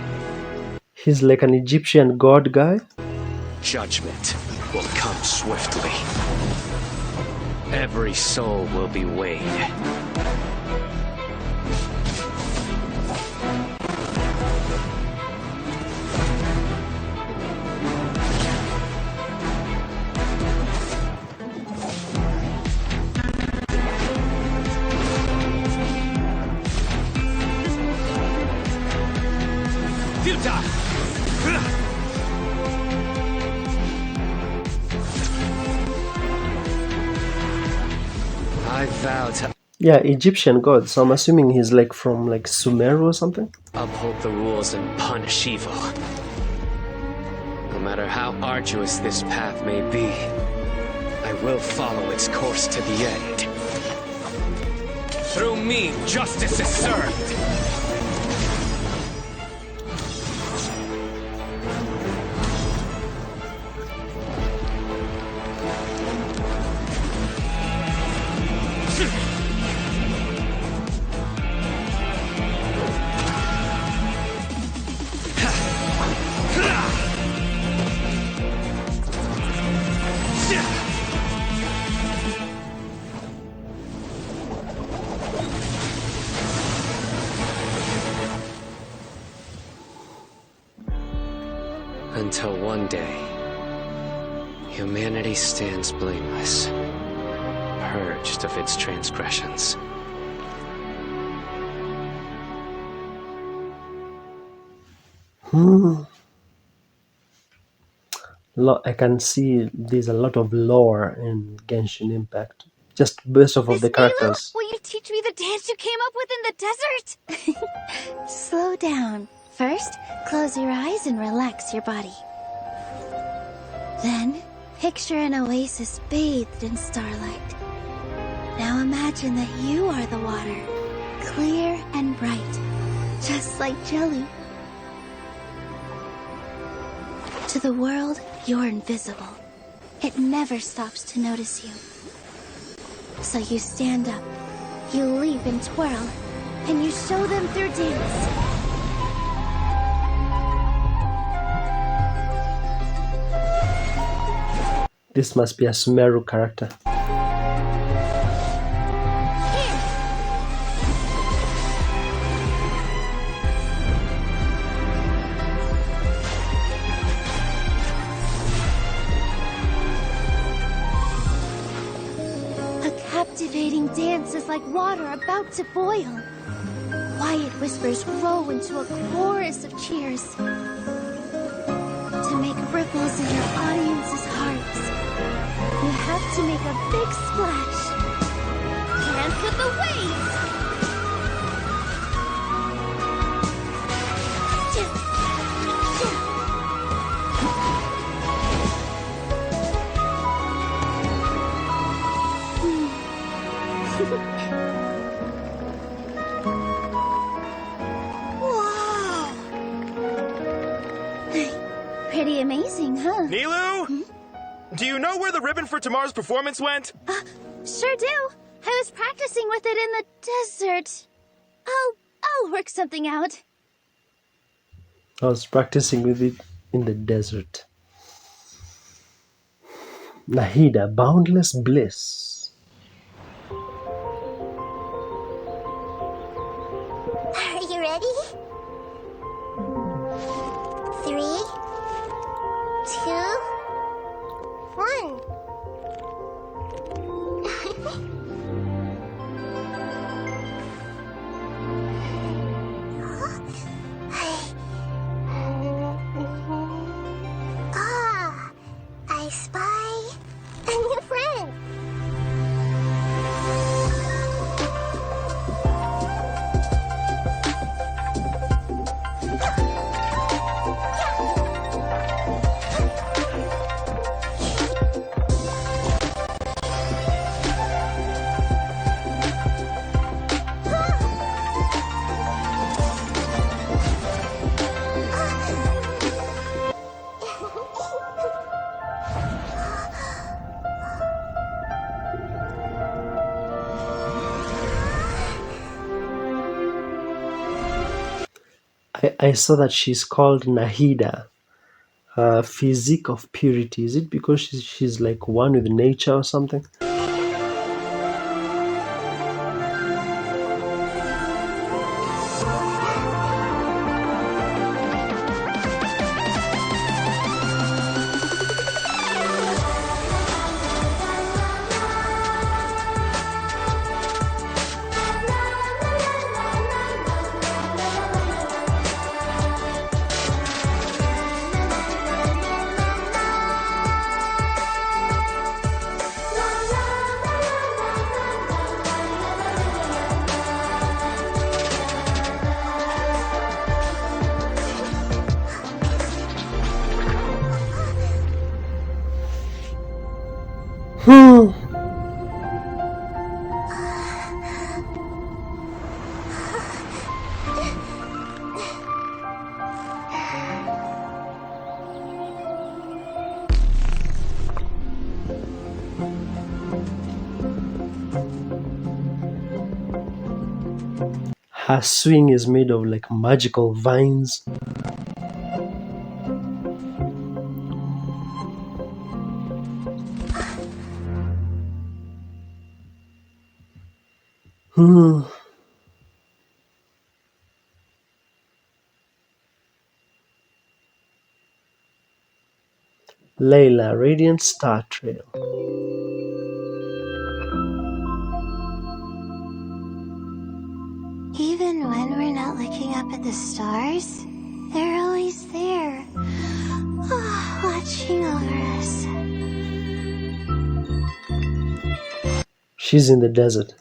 He's like an Egyptian god guy. judgment will come swiftly. Every soul will be weighed. I vow to Yeah, Egyptian god. So I'm assuming he's like from like Sumer or something. uphold the rules and punish evil. No matter how arduous this path may be, I will follow its course to the end. Through me, justice is served. Until one day, humanity stands blameless, purged of its transgressions. I can see there's a lot of lore in Genshin Impact. Just based off of the characters. Will you teach me the dance you came up with in the desert? Slow down. First, close your eyes and relax your body. Then, picture an oasis bathed in starlight. Now imagine that you are the water, clear and bright, just like jelly. To the world, you're invisible. It never stops to notice you. So you stand up, you leap and twirl, and you show them through dance. This must be a Sumeru character. A captivating dance is like water about to boil. Quiet whispers grow into a chorus of cheers to make ripples in your audience's hearts. You have to make a big splash. Dance with the waves! Wow! Pretty amazing, huh? Nilou? Do you know where the ribbon for tomorrow's performance went? Sure do. I was practicing with it in the desert. I'll work something out. I was practicing with it in the desert. Nahida, boundless bliss. Are you ready? 3, 2, 1. I spy a new friend. I saw that she's called Nahida. Physique of purity. Is it because she's like one with nature or something? Her swing is made of like magical vines. Layla, Radiant Star Trail. Even when we're not looking up at the stars, they're always there, watching over us. She's in the desert.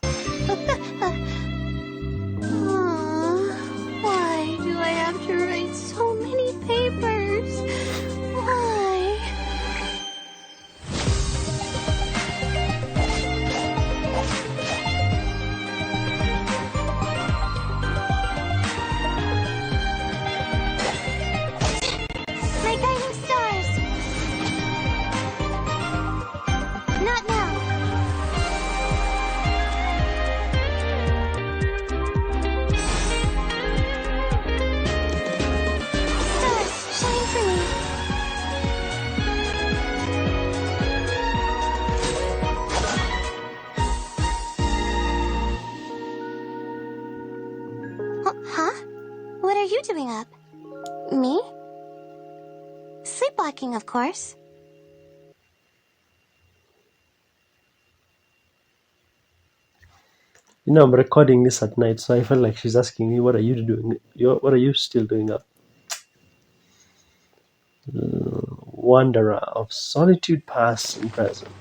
Why do I have to write so many papers? Why? My guiding stars! Not now! Stars, shine for me! Huh? What are you doing up? Me? Sleepwalking, of course. You know, I'm recording this at night, so I felt like she's asking me, "What are you doing? What are you still doing up?" Wanderer of solitude, past and present.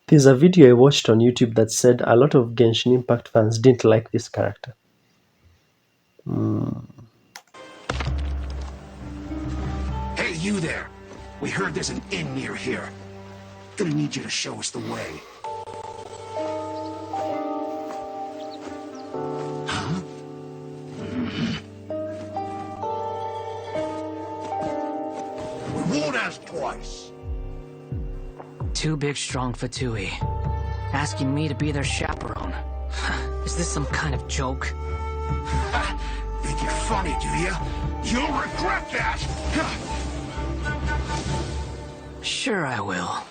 There's a video I watched on YouTube that said a lot of Genshin Impact fans didn't like this character. Hey, you there! We heard there's an inn near here. Gonna need you to show us the way. Huh? We won't ask twice. Two big, strong Fatui, asking me to be their chaperone. Is this some kind of joke? Think you're funny, do you? You'll regret that! Sure I will.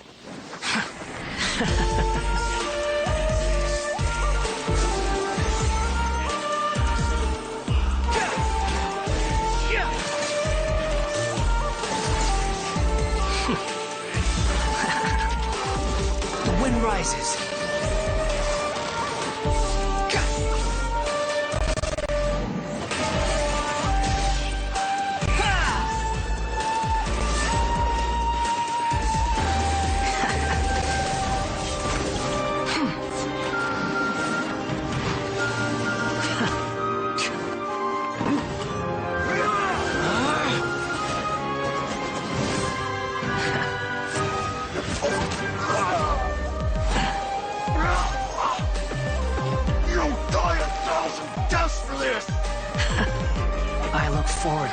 The wind rises.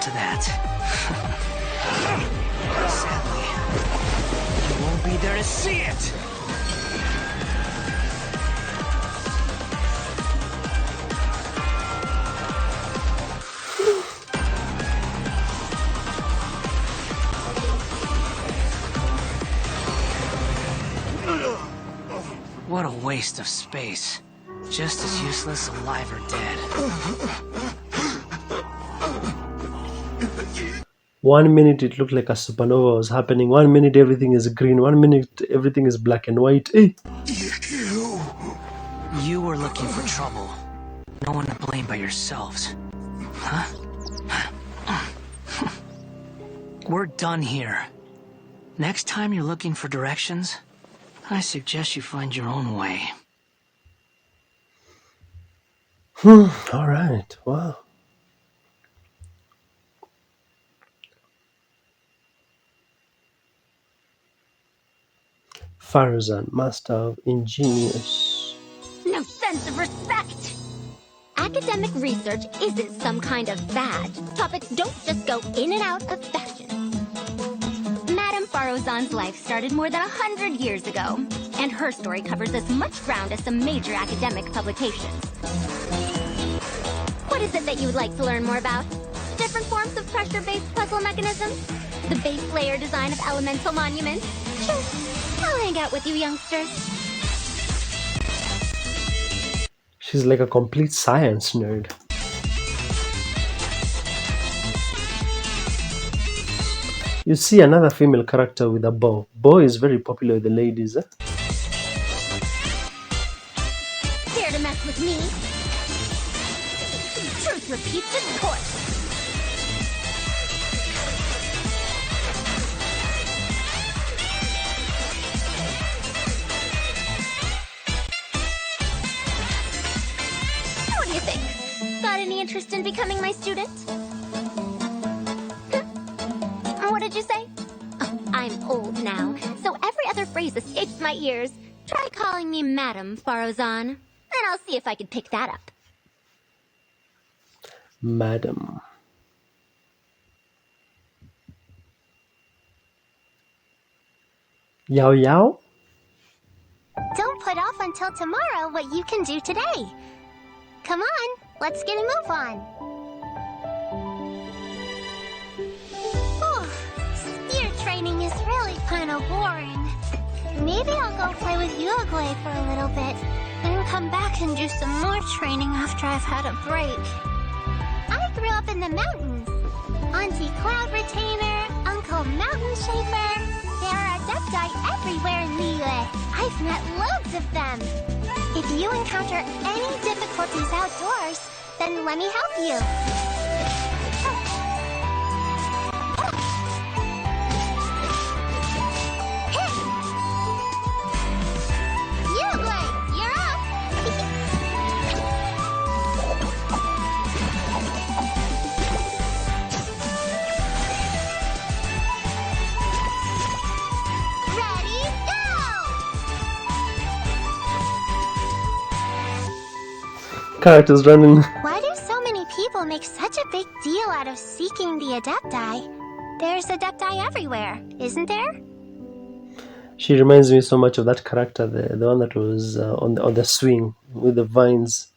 to that. Sadly, you won't be there to see it! What a waste of space. Just as useless alive or dead. 1 minute it looked like a supernova was happening. 1 minute everything is green. 1 minute everything is black and white. Eh? You were looking for trouble. No one to blame but yourselves. Huh? We're done here. Next time you're looking for directions, I suggest you find your own way. Alright, wow. Farazan, master of ingenious. No sense of respect! Academic research isn't some kind of fad. Topics don't just go in and out of fashion. Madame Farazan's life started more than 100 years ago, and her story covers as much ground as some major academic publications. What is it that you would like to learn more about? Different forms of pressure-based puzzle mechanisms? The base layer design of elemental monuments? Sure, I'll hang out with you youngsters. She's like a complete science nerd. You see another female character with a bow. Bow is very popular with the ladies. Eh? Dare to mess with me? Truth repeats its course. What do you think? Got any interest in becoming my student? What did you say? Oh, I'm old now, so every other phrase escapes my ears. Try calling me Madame Farazan, and I'll see if I can pick that up. Madam. Yao Yao? Don't put off until tomorrow what you can do today. Come on, let's get a move on. Spear training is really kind of boring. Maybe I'll go play with Uruguay for a little bit, then come back and do some more training after I've had a break. I grew up in the mountains. Auntie Cloud Retainer, Uncle Mountain Shaper. There are Adepti everywhere in Liyue. I've met loads of them. If you encounter any difficulties outdoors, then let me help you. Uruguay, you're up! Ready, go! Characters running. Why do so many people make such a big deal out of seeking the Adepti? There's Adepti everywhere, isn't there? She reminds me so much of that character, the one that was on the swing with the vines.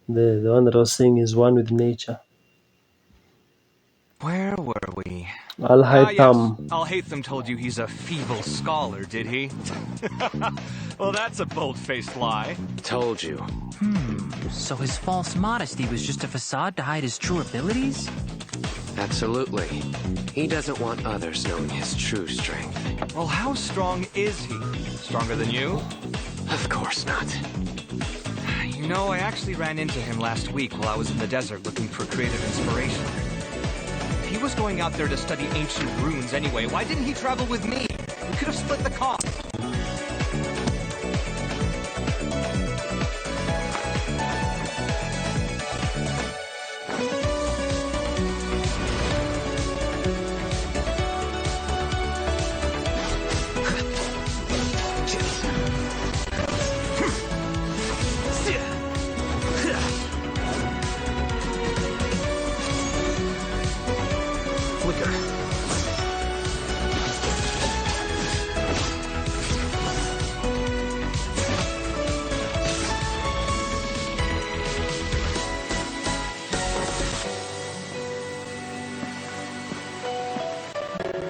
The one that I was saying is one with nature. Where were we? Alhaitham. Yes. Alhaitham told you he's a feeble scholar, did he? Well, that's a bold-faced lie. Told you. So his false modesty was just a facade to hide his true abilities? Absolutely. He doesn't want others knowing his true strength. Well, how strong is he? Stronger than you? Of course not. You know, I actually ran into him last week while I was in the desert looking for creative inspiration. If he was going out there to study ancient runes anyway, why didn't he travel with me? We could have split the cost. flicker.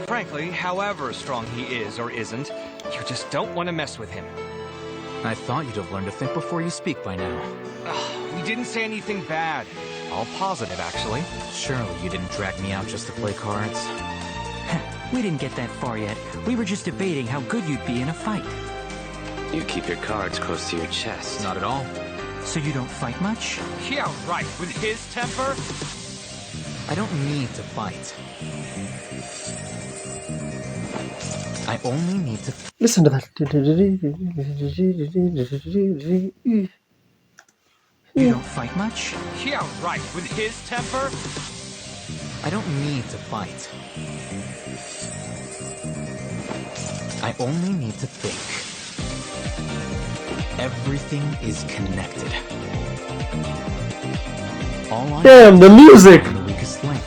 Frankly, however strong he is or isn't, you just don't want to mess with him. I thought you'd have learned to think before you speak by now. We didn't say anything bad. All positive, actually. Surely you didn't drag me out just to play cards. We didn't get that far yet. We were just debating how good you'd be in a fight. You keep your cards close to your chest. Not at all. So you don't fight much? Yeah, right. With his temper? I don't need to fight. I only need to... Listen to that. You don't fight much? Yeah, right. With his temper? I don't need to fight. I only need to think. Everything is connected. Damn, the music! The weakest link.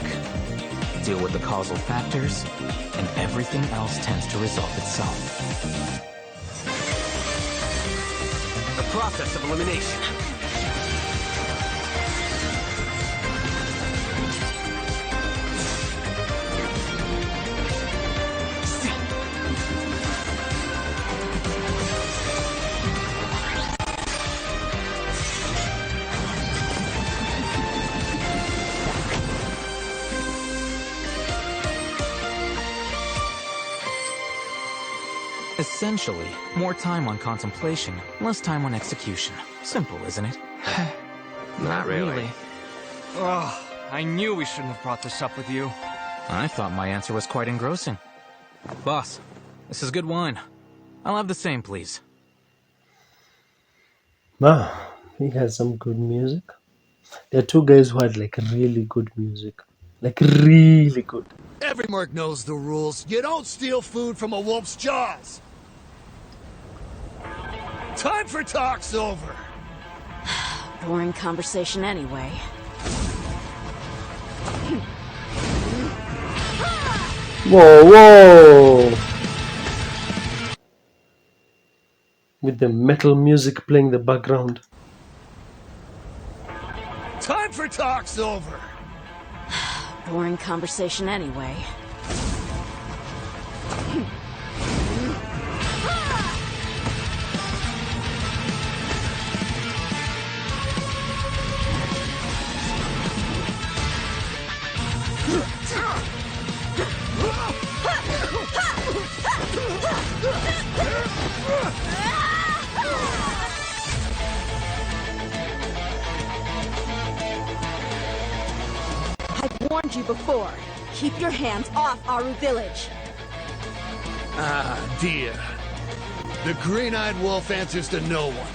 Deal with the causal factors, and everything else tends to resolve itself. The process of elimination. Essentially, more time on contemplation, less time on execution. Simple, isn't it? Not really. Ugh, I knew we shouldn't have brought this up with you. I thought my answer was quite engrossing. Boss, this is good wine. I'll have the same, please. Wow, he has some good music. There are two guys who had like really good music. Like really good. Every merc knows the rules. You don't steal food from a wolf's jaws. Time for talk's over. Boring conversation anyway. Whoa, whoa! With the metal music playing in the background. Time for talk's over. Boring conversation anyway. I've warned you before. Keep your hands off Aru village. Ah, dear. The green-eyed wolf answers to no one.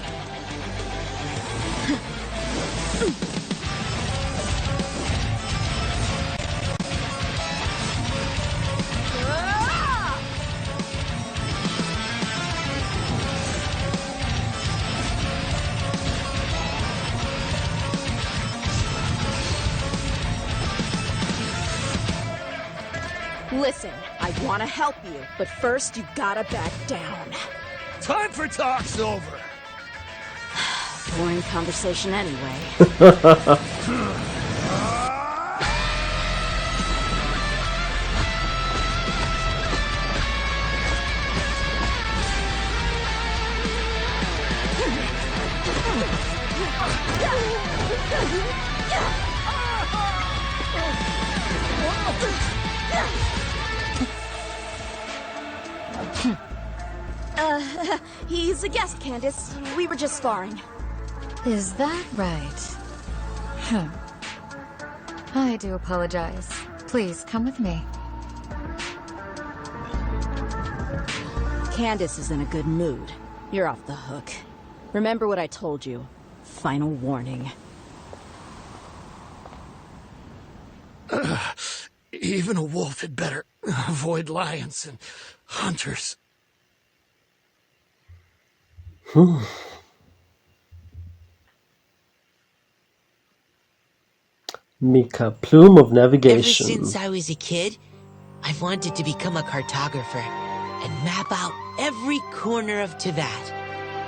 Listen, I want to help you, but first you gotta back down. Time for talk's over. Boring conversation anyway. He's a guest, Candace. We were just sparring. Is that right? I do apologize. Please, come with me. Candace is in a good mood. You're off the hook. Remember what I told you. Final warning. Even a wolf had better avoid lions and hunters. Mika, plume of Ever navigation. since I was a kid, I've wanted to become a cartographer and map out every corner of Teyvat.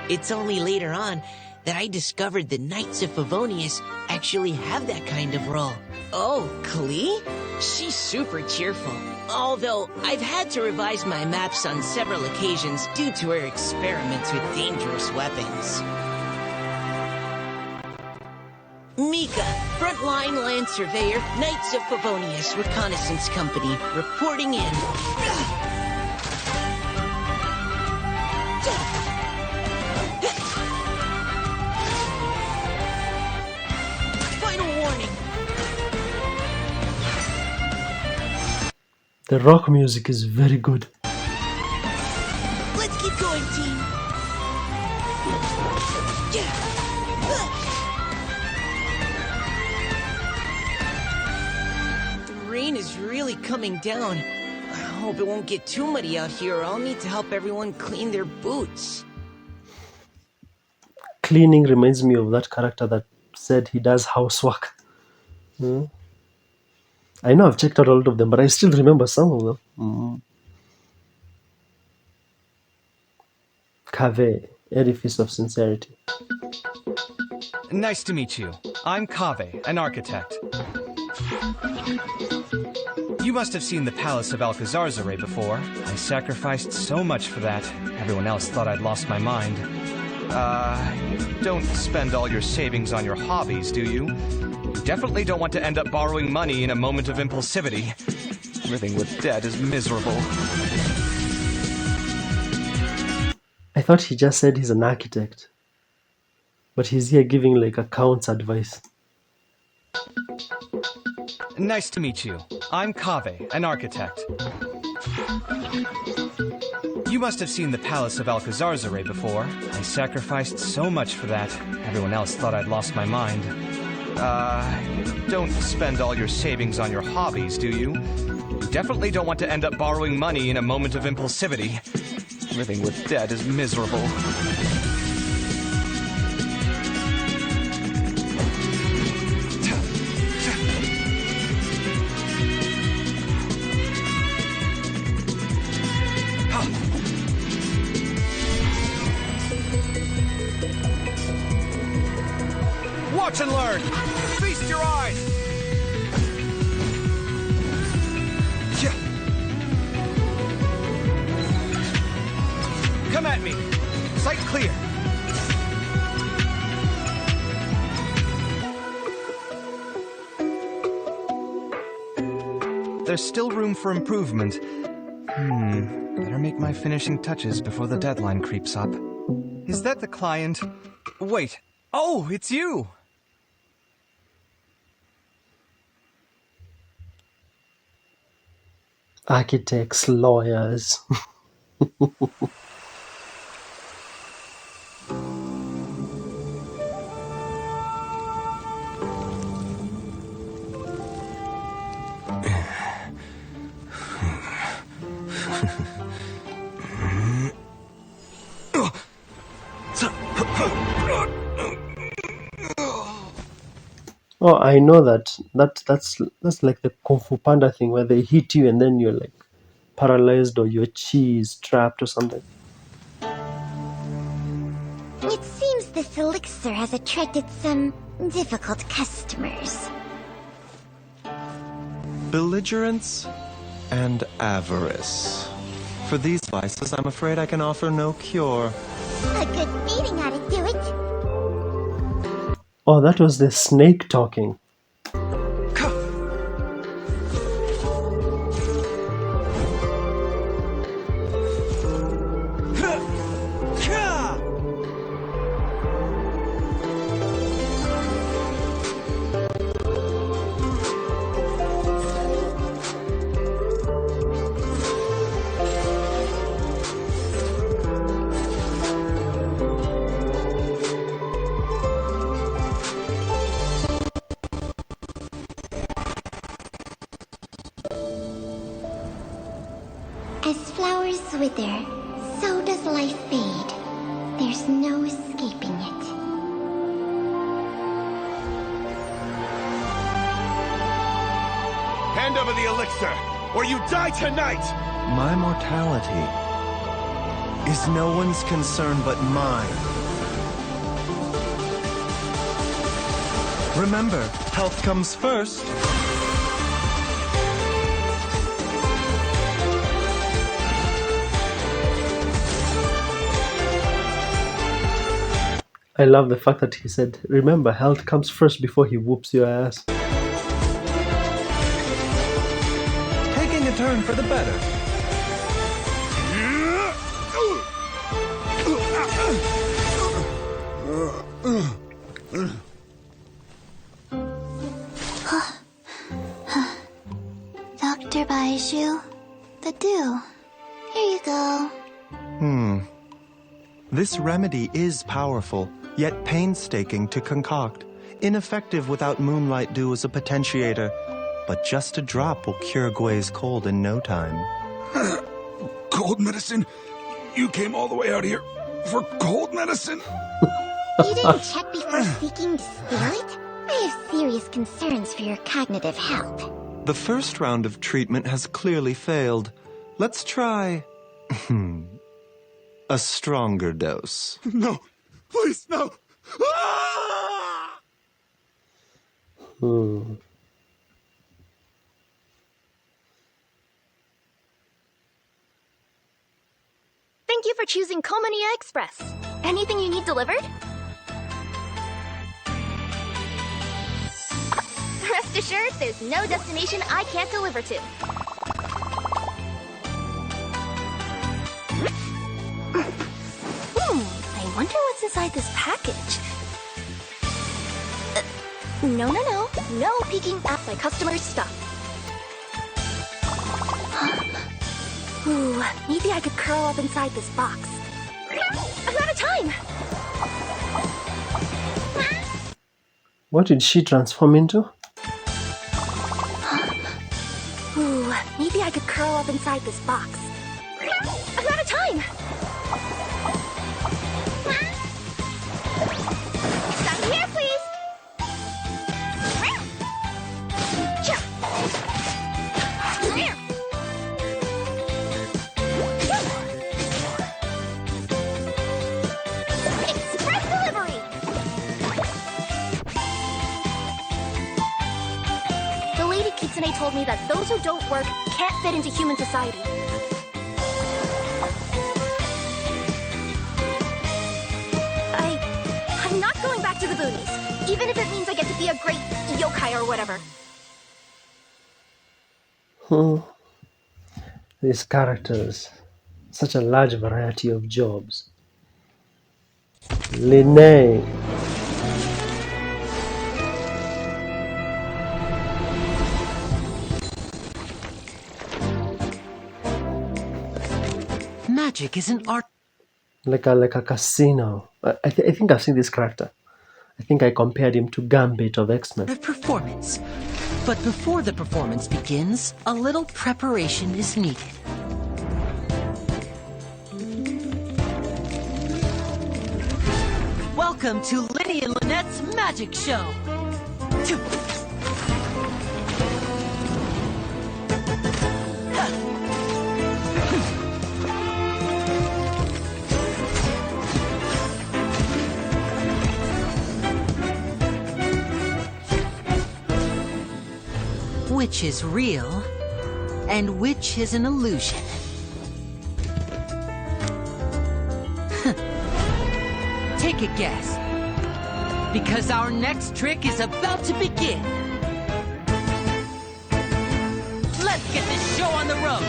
It's only later on that I discovered the Knights of Favonius actually have that kind of role. Oh, Klee? She's super cheerful. Although, I've had to revise my maps on several occasions due to her experiments with dangerous weapons. Mika, frontline land surveyor, Knights of Favonius Reconnaissance Company, reporting in. Final warning. The rock music is very good. Let's keep going, team. The rain is really coming down. I hope it won't get too muddy out here, or I'll need to help everyone clean their boots. Cleaning reminds me of that character that said he does housework. I know I've checked out all of them, but I still remember some of them. Kaveh, Edifice of Sincerity. Nice to meet you. I'm Kaveh, an architect. You must have seen the Palace of Alcazarzaray before. I sacrificed so much for that. Everyone else thought I'd lost my mind. You don't spend all your savings on your hobbies, do you? You definitely don't want to end up borrowing money in a moment of impulsivity. Living with debt is miserable. I thought he just said he's an architect. But he's here giving like accounts advice. Nice to meet you. I'm Kaveh, an architect. You must have seen the Palace of Alcazarzaray before. I sacrificed so much for that. Everyone else thought I'd lost my mind. You don't spend all your savings on your hobbies, do you? You definitely don't want to end up borrowing money in a moment of impulsivity. Living with debt is miserable. Watch and learn! Feast your eyes! Come at me! Sight clear! There's still room for improvement. Better make my finishing touches before the deadline creeps up. Is that the client? Wait. Oh, it's you! Architects, lawyers. Oh, I know that. That's like the Kung Fu Panda thing where they hit you and then you're like paralyzed or your chi is trapped or something. It seems this elixir has attracted some difficult customers. Belligerence and avarice. For these vices, I'm afraid I can offer no cure. A good beating ought to do it. Oh, that was the snake talking. As flowers wither, so does life fade. There's no escaping it. of the elixir, or you die tonight! My mortality is no one's concern but mine. Remember, health comes first. I love the fact that he said, remember, health comes first before he whoops your ass. Taking a turn for the better. Dr. Baizhu, the dew. Here you go. This remedy is powerful, yet painstaking to concoct. Ineffective without moonlight dew as a potentiator, but just a drop will cure Gui's cold in no time. Cold medicine? You came all the way out here for cold medicine? You didn't check before seeking to steal it? I have serious concerns for your cognitive health. The first round of treatment has clearly failed. Let's try... a stronger dose. No, please, no! Ah! Thank you for choosing Komania Express. Anything you need delivered? Rest assured, there's no destination I can't deliver to. I wonder what's inside this package. No peeking at my customer's stuff. Ooh, maybe I could curl up inside this box. I'm out of time! What did she transform into? Ooh, maybe I could curl up inside this box. I'm out of time! Down here, please! Express delivery! The Lady Kitsune told me that those who don't work can't fit into human society. I'm not going back to the boonies, even if it means I get to be a great yokai or whatever. These characters, such a large variety of jobs. Linnae. Magic is an art. Like a casino. I think I've seen this character. I think I compared him to Gambit of X-Men. Performance. But before the performance begins, a little preparation is needed. Welcome to Linny and Lynette's magic show. Which is real, and which is an illusion. Take a guess, because our next trick is about to begin. Let's get this show on the road.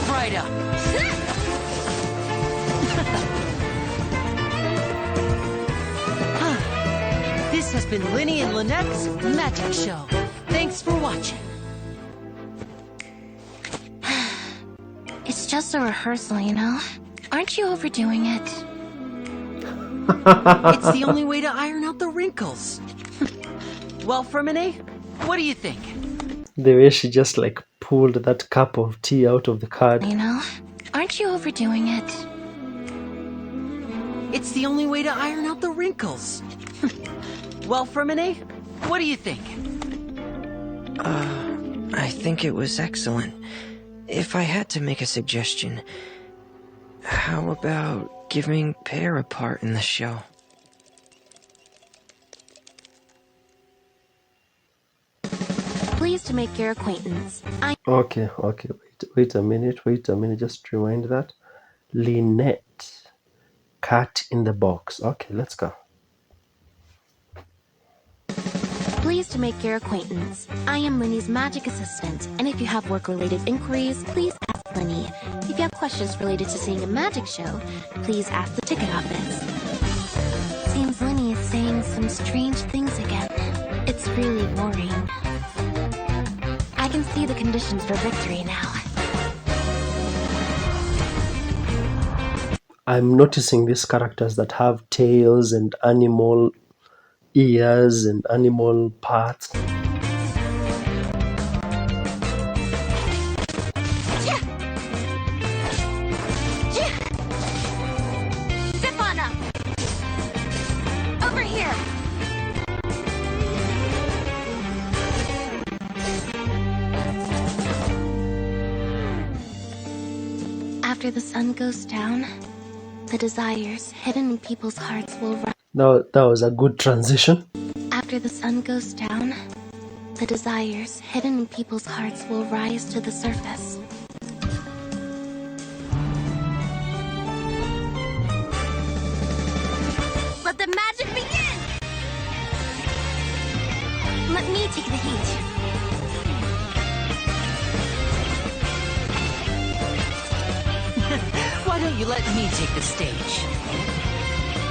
Right up. This has been Linny and Lynette's magic show. Thanks for watching. It's just a rehearsal, you know? Aren't you overdoing it? It's the only way to iron out the wrinkles. Well, Freminet, what do you think? The way she just like pulled that cup of tea out of the card. You know, aren't you overdoing it? It's the only way to iron out the wrinkles. Well, Freminet, what do you think? I think it was excellent. If I had to make a suggestion, how about giving Pear a part in the show? Pleased to make your acquaintance. Okay, wait a minute, just rewind that. Lynette, cat in the box. Okay, let's go. Pleased to make your acquaintance. I am Linny's magic assistant, and if you have work-related inquiries, please ask Linny. If you have questions related to seeing a magic show, please ask the ticket office. Seems Linny is saying some strange things again. It's really worrying. I can see the conditions for victory now. I'm noticing these characters that have tails and animal ears and animal parts. Zip on up! Over here! After the sun goes down, the desires hidden in people's hearts will rise. Now that was a good transition. After the sun goes down, the desires hidden in people's hearts will rise to the surface. Let the magic begin! Let me take the heat. Why don't you let me take the stage?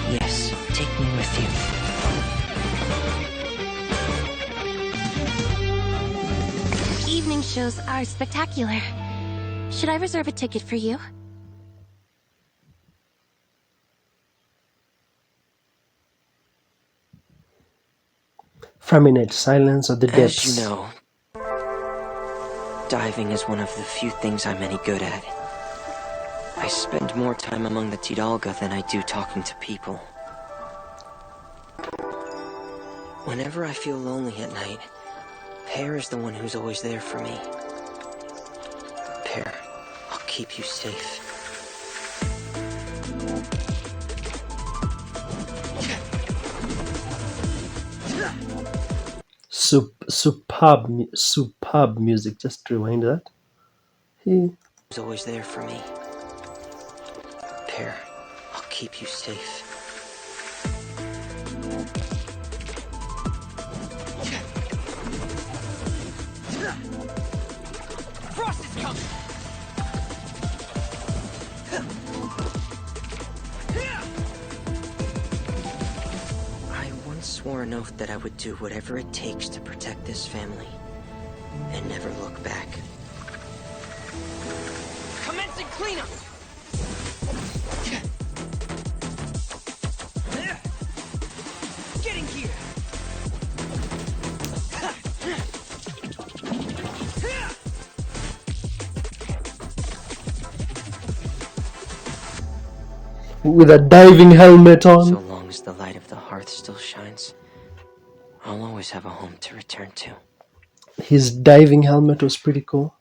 Yes, take me with you. Evening shows are spectacular. Should I reserve a ticket for you? Freminet, Silence of the Depths. As you know, diving is one of the few things I'm any good at. I spend more time among the Tidalga than I do talking to people. Whenever I feel lonely at night, Pear is the one who's always there for me. Pear, I'll keep you safe. Superb music. Just rewind that. He's always there for me. Pear, I'll keep you safe. Frost is coming! I once swore an oath that I would do whatever it takes to protect this family and never look back. Commencing cleanup! Getting here! With a diving helmet on. So long as the light of the hearth still shines, I'll always have a home to return to. His diving helmet was pretty cool.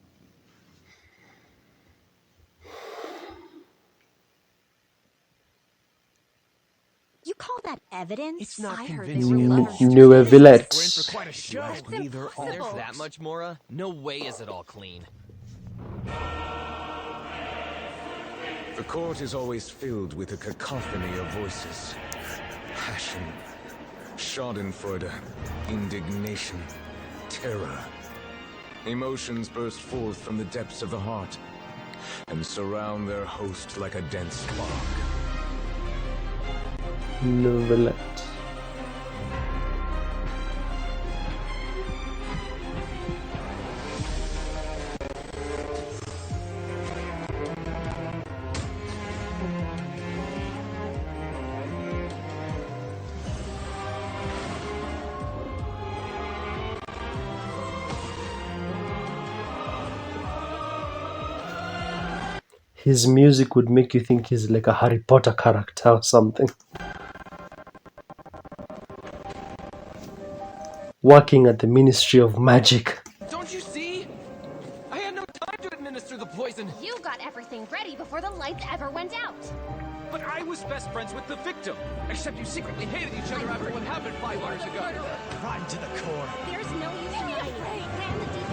You call that evidence? It's not I heard convincing. they were Neuvillette. Quite a show. Neither there's that much, Mora? No way is it all clean. The court is always filled with a cacophony of voices. Passion, schadenfreude, indignation, terror. Emotions burst forth from the depths of the heart and surround their host like a dense fog. Neuvillette. His music would make you think he's like a Harry Potter character or something. Working at the Ministry of Magic. Don't you see? I had no time to administer the poison. You got everything ready before the lights ever went out. But I was best friends with the victim. Except you secretly hated each other after what happened 5 hours ago. Rotten to the core. There's no use in hiding. Plan the deep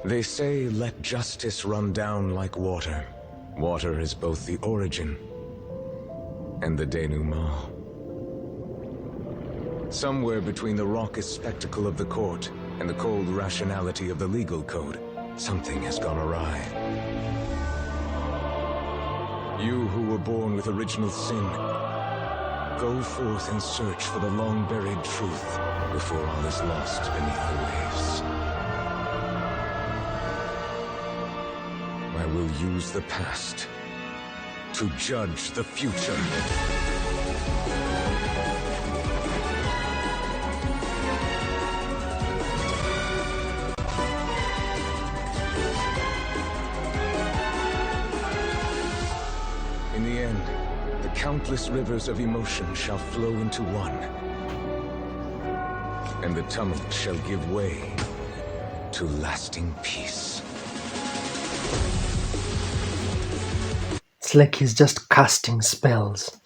They say, let justice run down like water. Water is both the origin and the denouement. Somewhere between the raucous spectacle of the court and the cold rationality of the legal code, something has gone awry. You who were born with original sin, go forth and search for the long-buried truth before all is lost beneath the waves. I will use the past to judge the future. In the end, the countless rivers of emotion shall flow into one, and the tumult shall give way to lasting peace. It's like he's just casting spells.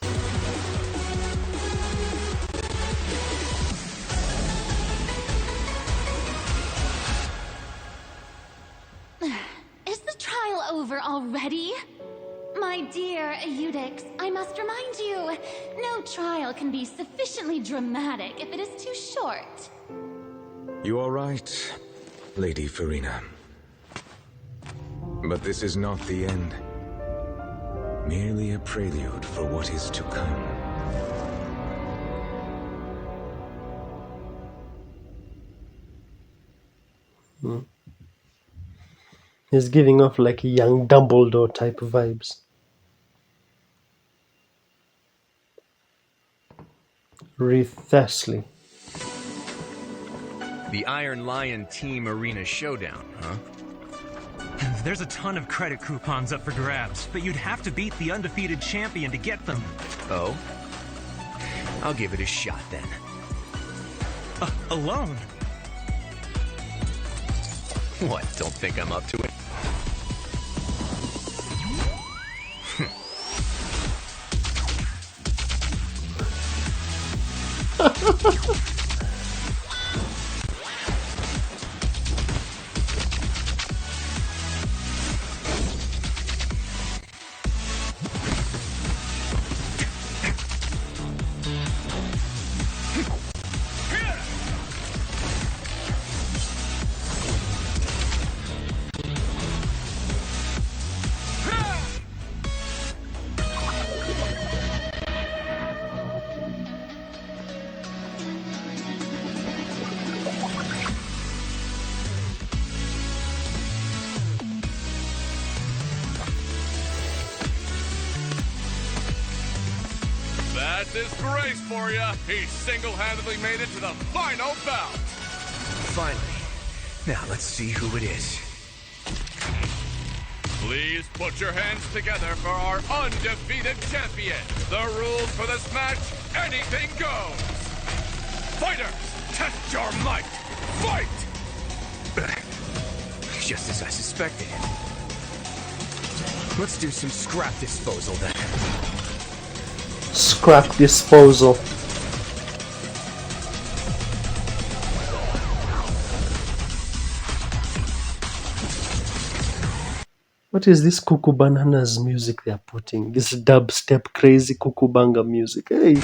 Is the trial over already? My dear Eudix, I must remind you, no trial can be sufficiently dramatic if it is too short. You are right, Lady Farina. But this is not the end. Merely a prelude for what is to come. He's giving off like a young Dumbledore type of vibes. Wriothesley. The Iron Lion Team Arena Showdown, huh? There's a ton of credit coupons up for grabs, but you'd have to beat the undefeated champion to get them. Oh? I'll give it a shot then. Alone? What, don't think I'm up to it? That's disgrace for you. He single-handedly made it to the final bout. Finally. Now let's see who it is. Please put your hands together for our undefeated champion. The rules for this match, anything goes. Fighters, test your might. Fight! Just as I suspected. Let's do some scrap disposal then. Scrap disposal. What is this Cuckoo Bananas music they are putting? This dubstep crazy Cuckoo Banga music. Hey.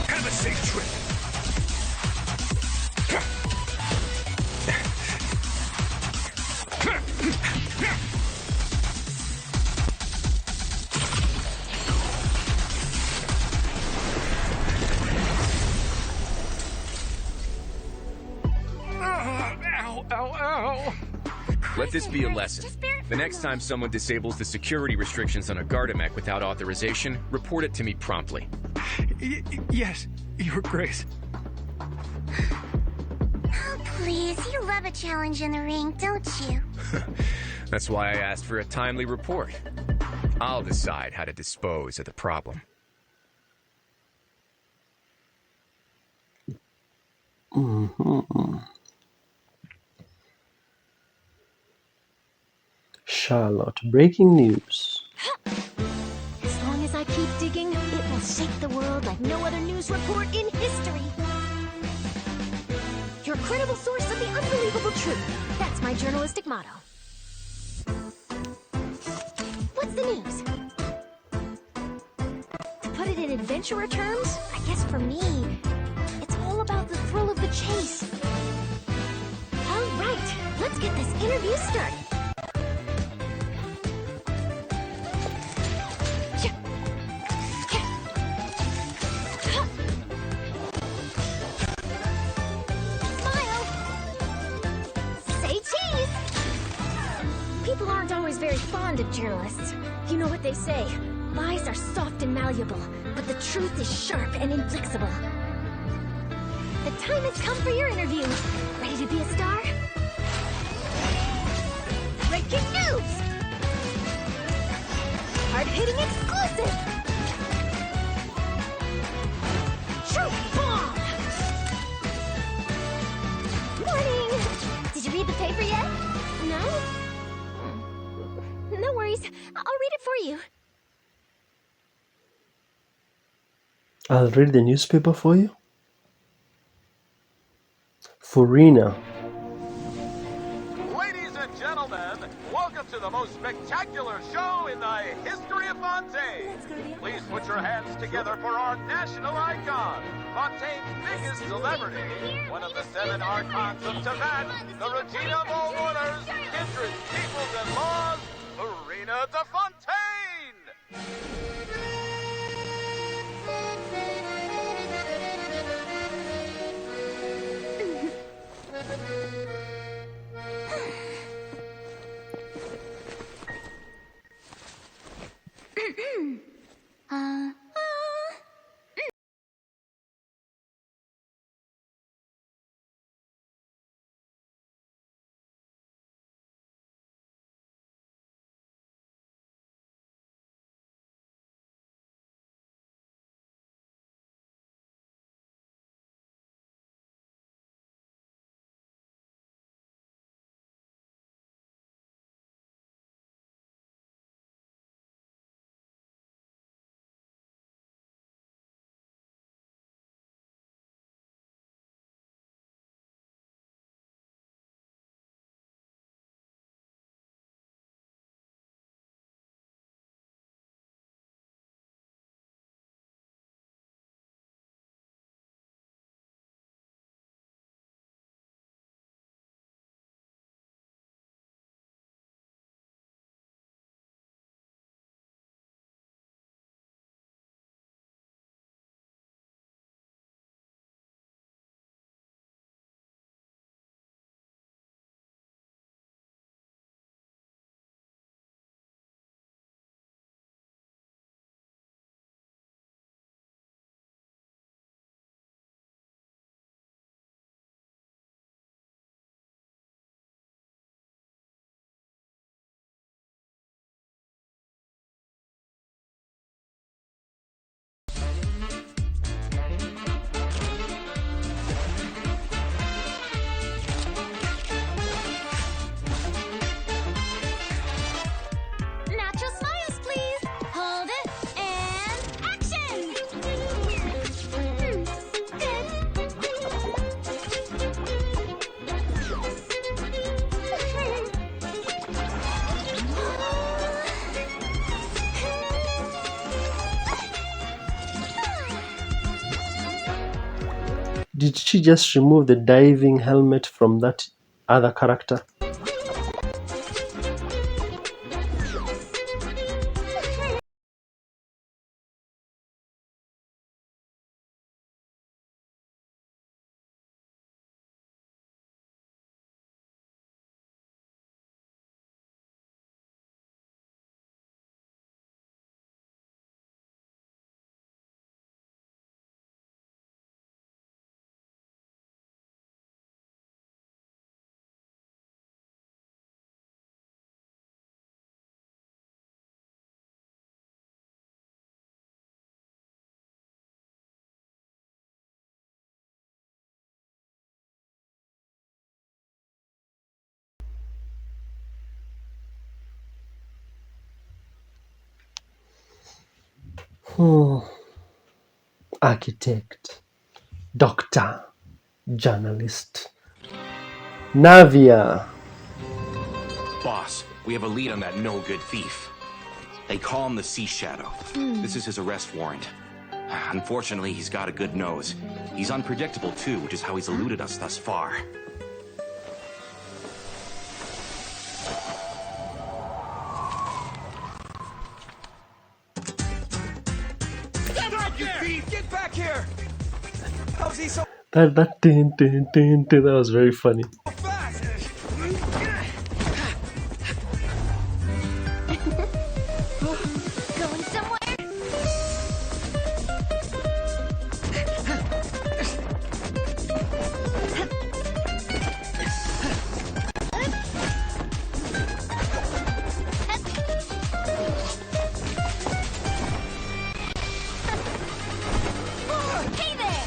Have a safe trip. Ow, ow, ow. Let this be a lesson. Just The next time someone disables the security restrictions on a Gardamek without authorization, report it to me promptly. Yes, Your Grace. Oh, please, you love a challenge in the ring, don't you? That's why I asked for a timely report. I'll decide how to dispose of the problem. Charlotte, breaking news. As long as I keep digging, it will shake the world like no other news report in history. Your credible source of the unbelievable truth. That's my journalistic motto. What's the news? To put it in adventurer terms, I guess for me, it's all about the thrill of the chase. All right, let's get this interview started. People aren't always very fond of journalists. You know what they say, lies are soft and malleable, but the truth is sharp and inflexible. The time has come for your interview. Ready to be a star? Breaking news! Hard-hitting exclusive! Truth bomb! Morning! Did you read the paper yet? No? No worries. I'll read it for you. I'll read the newspaper for you. Furina. Ladies and gentlemen, welcome to the most spectacular show in the history of Fontaine. Please put your hands together for our national icon, Fontaine's biggest celebrity, one of the 7 archons of Teyvat, the Regina of all orders, kindreds, peoples, and laws, Furina de Fontaine! Natural smiles, please. Hold it and action. Did she just remove the diving helmet from that other character? Architect, doctor, journalist. Navia. Boss, we have a lead on that no-good thief. They call him the Sea Shadow. This is his arrest warrant. Unfortunately, he's got a good nose. He's unpredictable too, which is how he's eluded us thus far. Get back here! Get back here! How's he so That that was very funny. fast? Going somewhere? Hey there!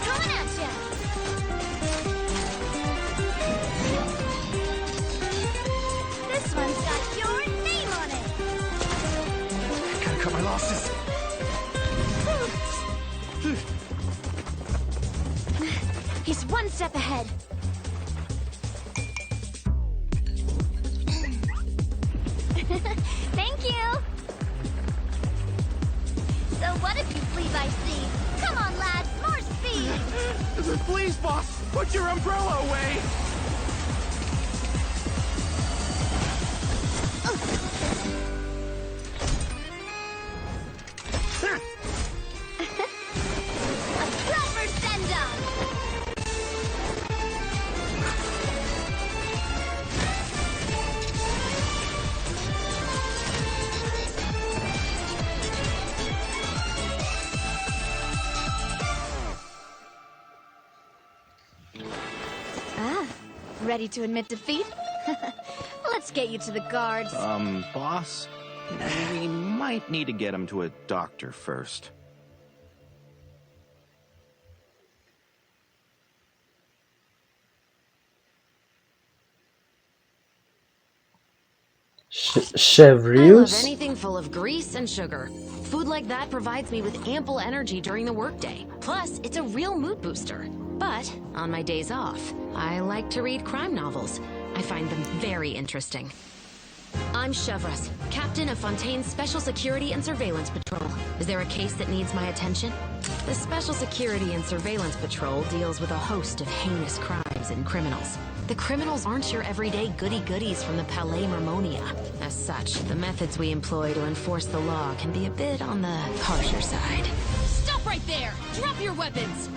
Coming at ya! This one's got your name on it! Gotta cut my losses. He's one step ahead. Thank you. So what if you flee by sea? Come on, lads, more speed. Please, boss, put your umbrella away. A proper send-off. Ah, ready to admit defeat? Let's get you to the guards. Boss? We might need to get him to a doctor first. I love Chevreuse. anything full of grease and sugar. Food like that provides me with ample energy during the workday. Plus, it's a real mood booster. But on my days off, I like to read crime novels. I find them very interesting. I'm Chevreuse, captain of Fontaine's Special Security and Surveillance Patrol. Is there a case that needs my attention? The Special Security and Surveillance Patrol deals with a host of heinous crimes and criminals. The criminals aren't your everyday goody-goodies from the Palais Mermonia. As such, the methods we employ to enforce the law can be a bit on the harsher side. Stop right there! Drop your weapons!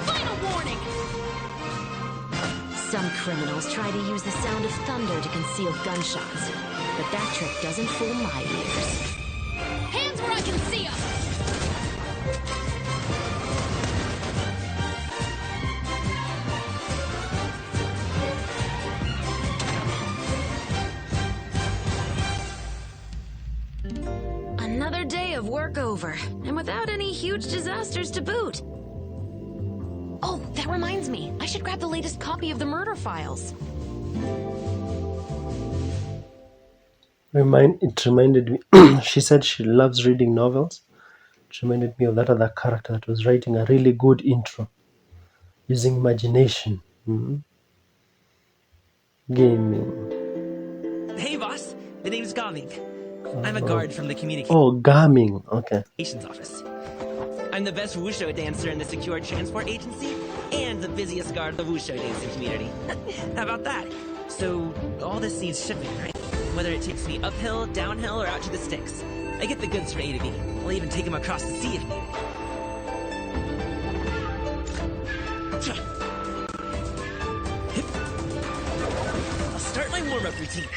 Final warning! Some criminals try to use the sound of thunder to conceal gunshots, but that trick doesn't fool my ears. Hands where I can see them! Another day of work over, and without any huge disasters to boot. Oh, that reminds me. I should grab the latest copy of the murder files. It reminded me. She said she loves reading novels. It reminded me of that other character that was writing a really good intro using imagination. Gaming. Hey, boss. The name's Gaming. I'm a guard from the communications Gaming. Okay. office. I'm the best wushu dancer in the Secure Transport Agency and the busiest guard of the wushu dancing community. How about that? So, all this needs shipping, right? Whether it takes me uphill, downhill, or out to the sticks. I get the goods from A to B. I'll even take them across the sea if needed. I'll start my warm-up routine.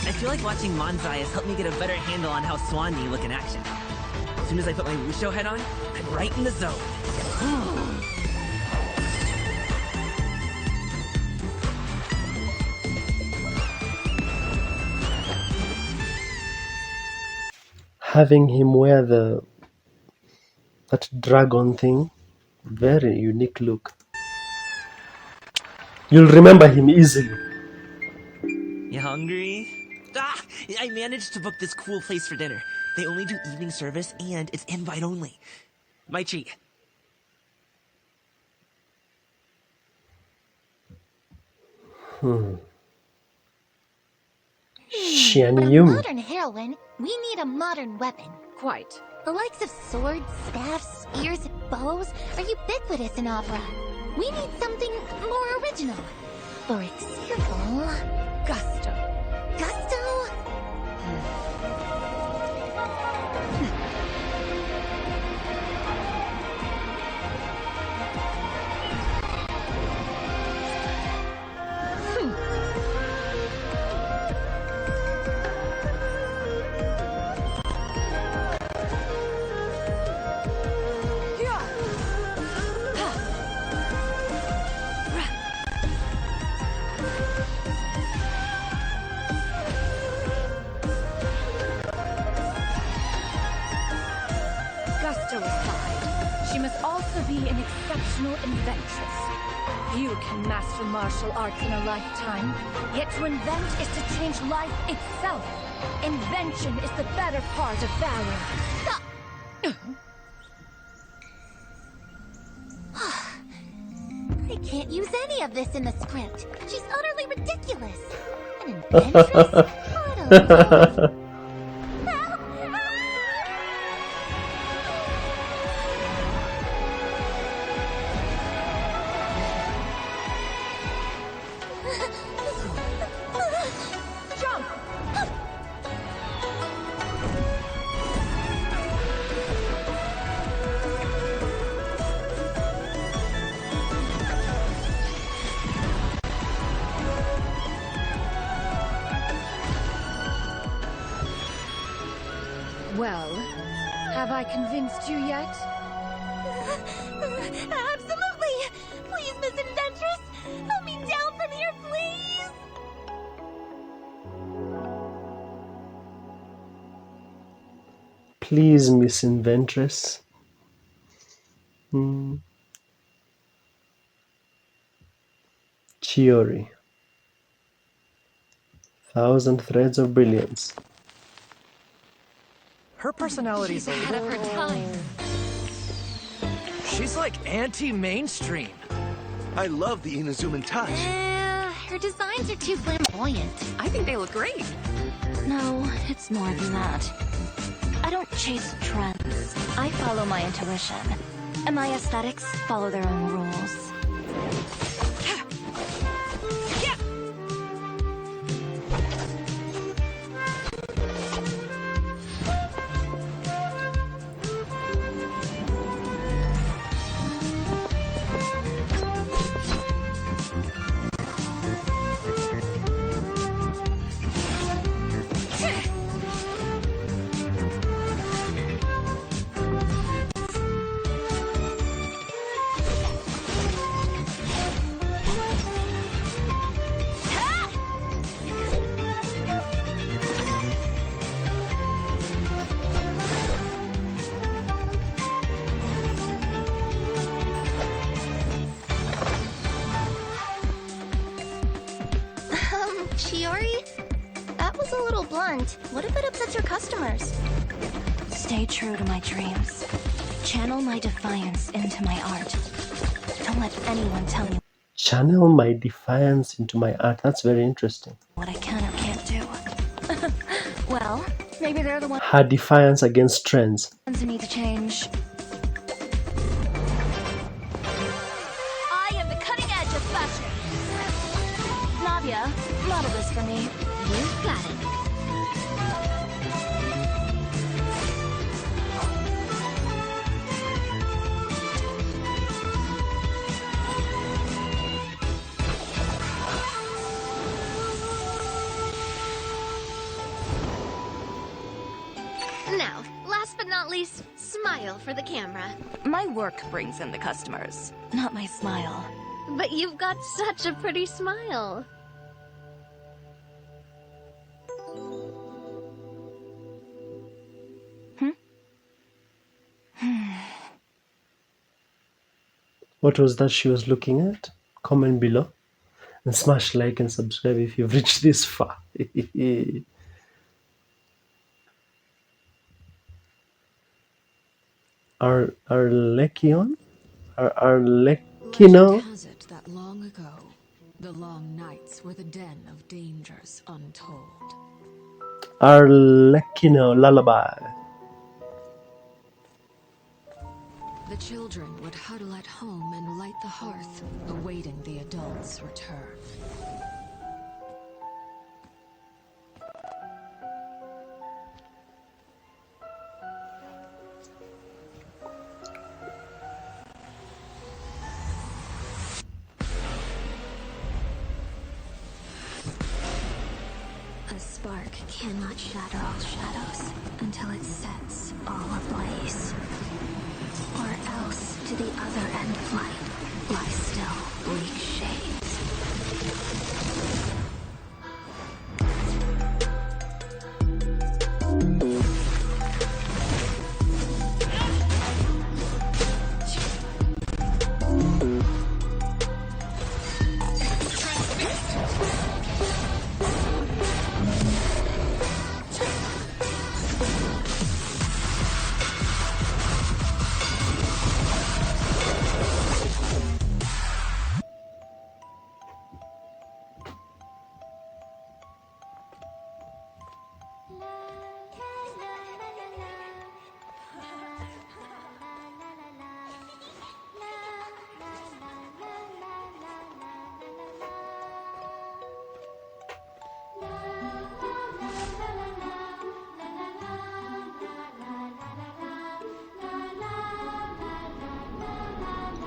I feel like watching Manzai has helped me get a better handle on how Swanee look in action. As soon as I put my Wusho head on, I'm right in the zone. Having him wear that dragon thing, very unique look. You'll remember him easily. You hungry? Ah! I managed to book this cool place for dinner. They only do evening service and it's invite only. My treat. For a modern heroine, we need a modern weapon. Quite. The likes of swords, staffs, spears, and bows are ubiquitous in opera. We need something more original. For example... Gusto. Gusto? You can master martial arts in a lifetime, yet to invent is to change life itself. Invention is the better part of valor. Stop! I can't use any of this in the script. She's utterly ridiculous. An inventress? I don't know. Well, have I convinced you yet? Absolutely! Please, Miss Inventress! Help me down from here, please! Please, Miss Inventress. Chiori. 1,000 threads of brilliance. Her personality's a Ahead of her time. She's like anti-mainstream. I love the Inazuman touch. Her designs are too flamboyant. I think they look great. No, it's more than that. I don't chase trends. I follow my intuition. And my aesthetics follow their own rules. What if it upsets your customers? Stay true to my dreams. Channel my defiance into my art. Don't let anyone tell me. Channel my defiance into my art. That's very interesting. What I can or can't do. Well, maybe they're the ones Her defiance against trends. who need to change. I am the cutting edge of fashion. Navia, model this for me. You've got it. Now, last but not least, smile for the camera. My work brings in the customers, not my smile. But you've got such a pretty smile. What was that she was looking at? Comment below and smash like and subscribe if you've reached this far. Arlecchino? Legend has it that long ago, the long nights were the den of dangers untold. Arlecchino lullaby. The children would huddle at home and light the hearth, awaiting the adults' return. A spark cannot shatter all shadows until it sets all ablaze. Or else, to the other end of light, lie still bleak shades.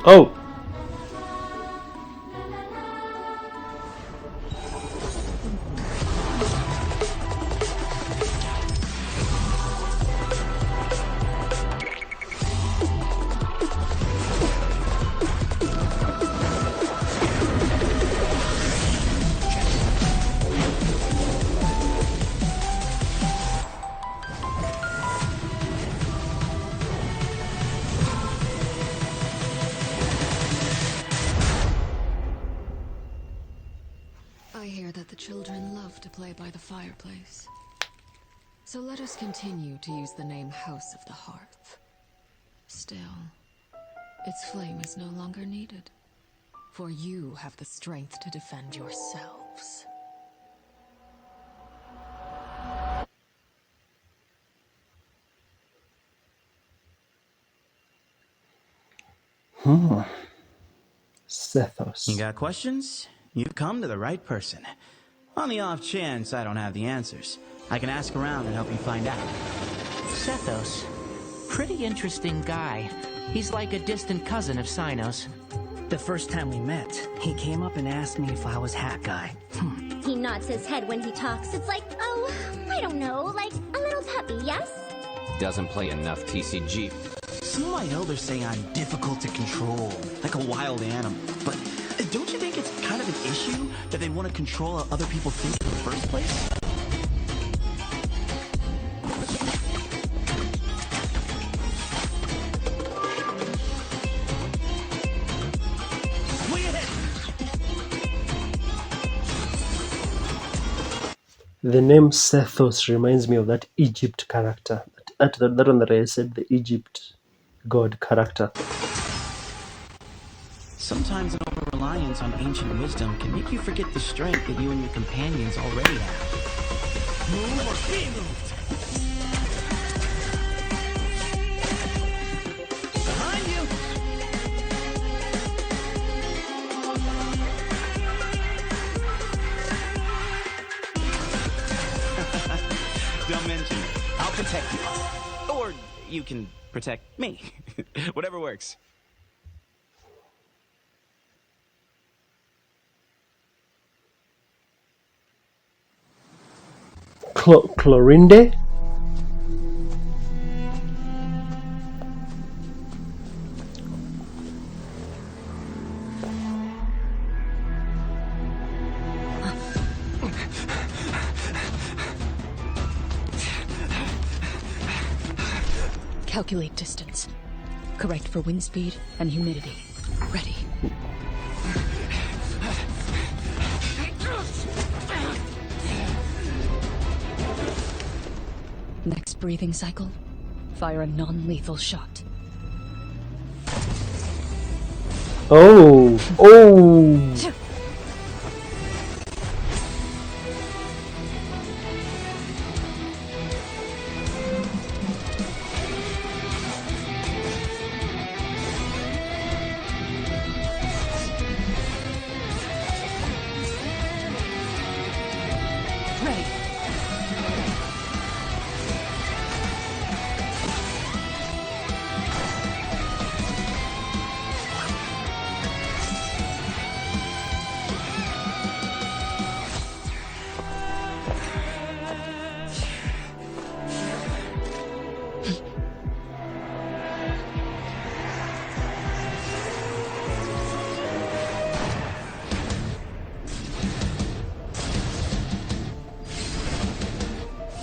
Oh! I hear that the children love to play by the fireplace. So let us continue to use the name House of the Hearth. Still, its flame is no longer needed. For you have the strength to defend yourselves. Sethos. You got questions? You've come to the right person. On the off chance I don't have the answers, I can ask around and help you find out. Sethos. Pretty interesting guy. He's like a distant cousin of Cyno's. The first time we met, he came up and asked me if I was Hat Guy. He nods his head when he talks. It's like, oh, I don't know, like a little puppy, yes? Doesn't play enough TCG. Some of my elders say I'm difficult to control, like a wild animal. But don't you think it's kind of an issue that they want to control how other people think in the first place? The name Sethos reminds me of that Egypt character. That one that I said, the Egypt god character. Sometimes an over-reliance on ancient wisdom can make you forget the strength that you and your companions already have. Move or be moved! Behind you! Don't mention it. I'll protect you. Or you can protect me. Whatever works. Clorinde? Calculate distance. Correct for wind speed and humidity. Ready. Next breathing cycle, fire a non-lethal shot. Oh! Oh!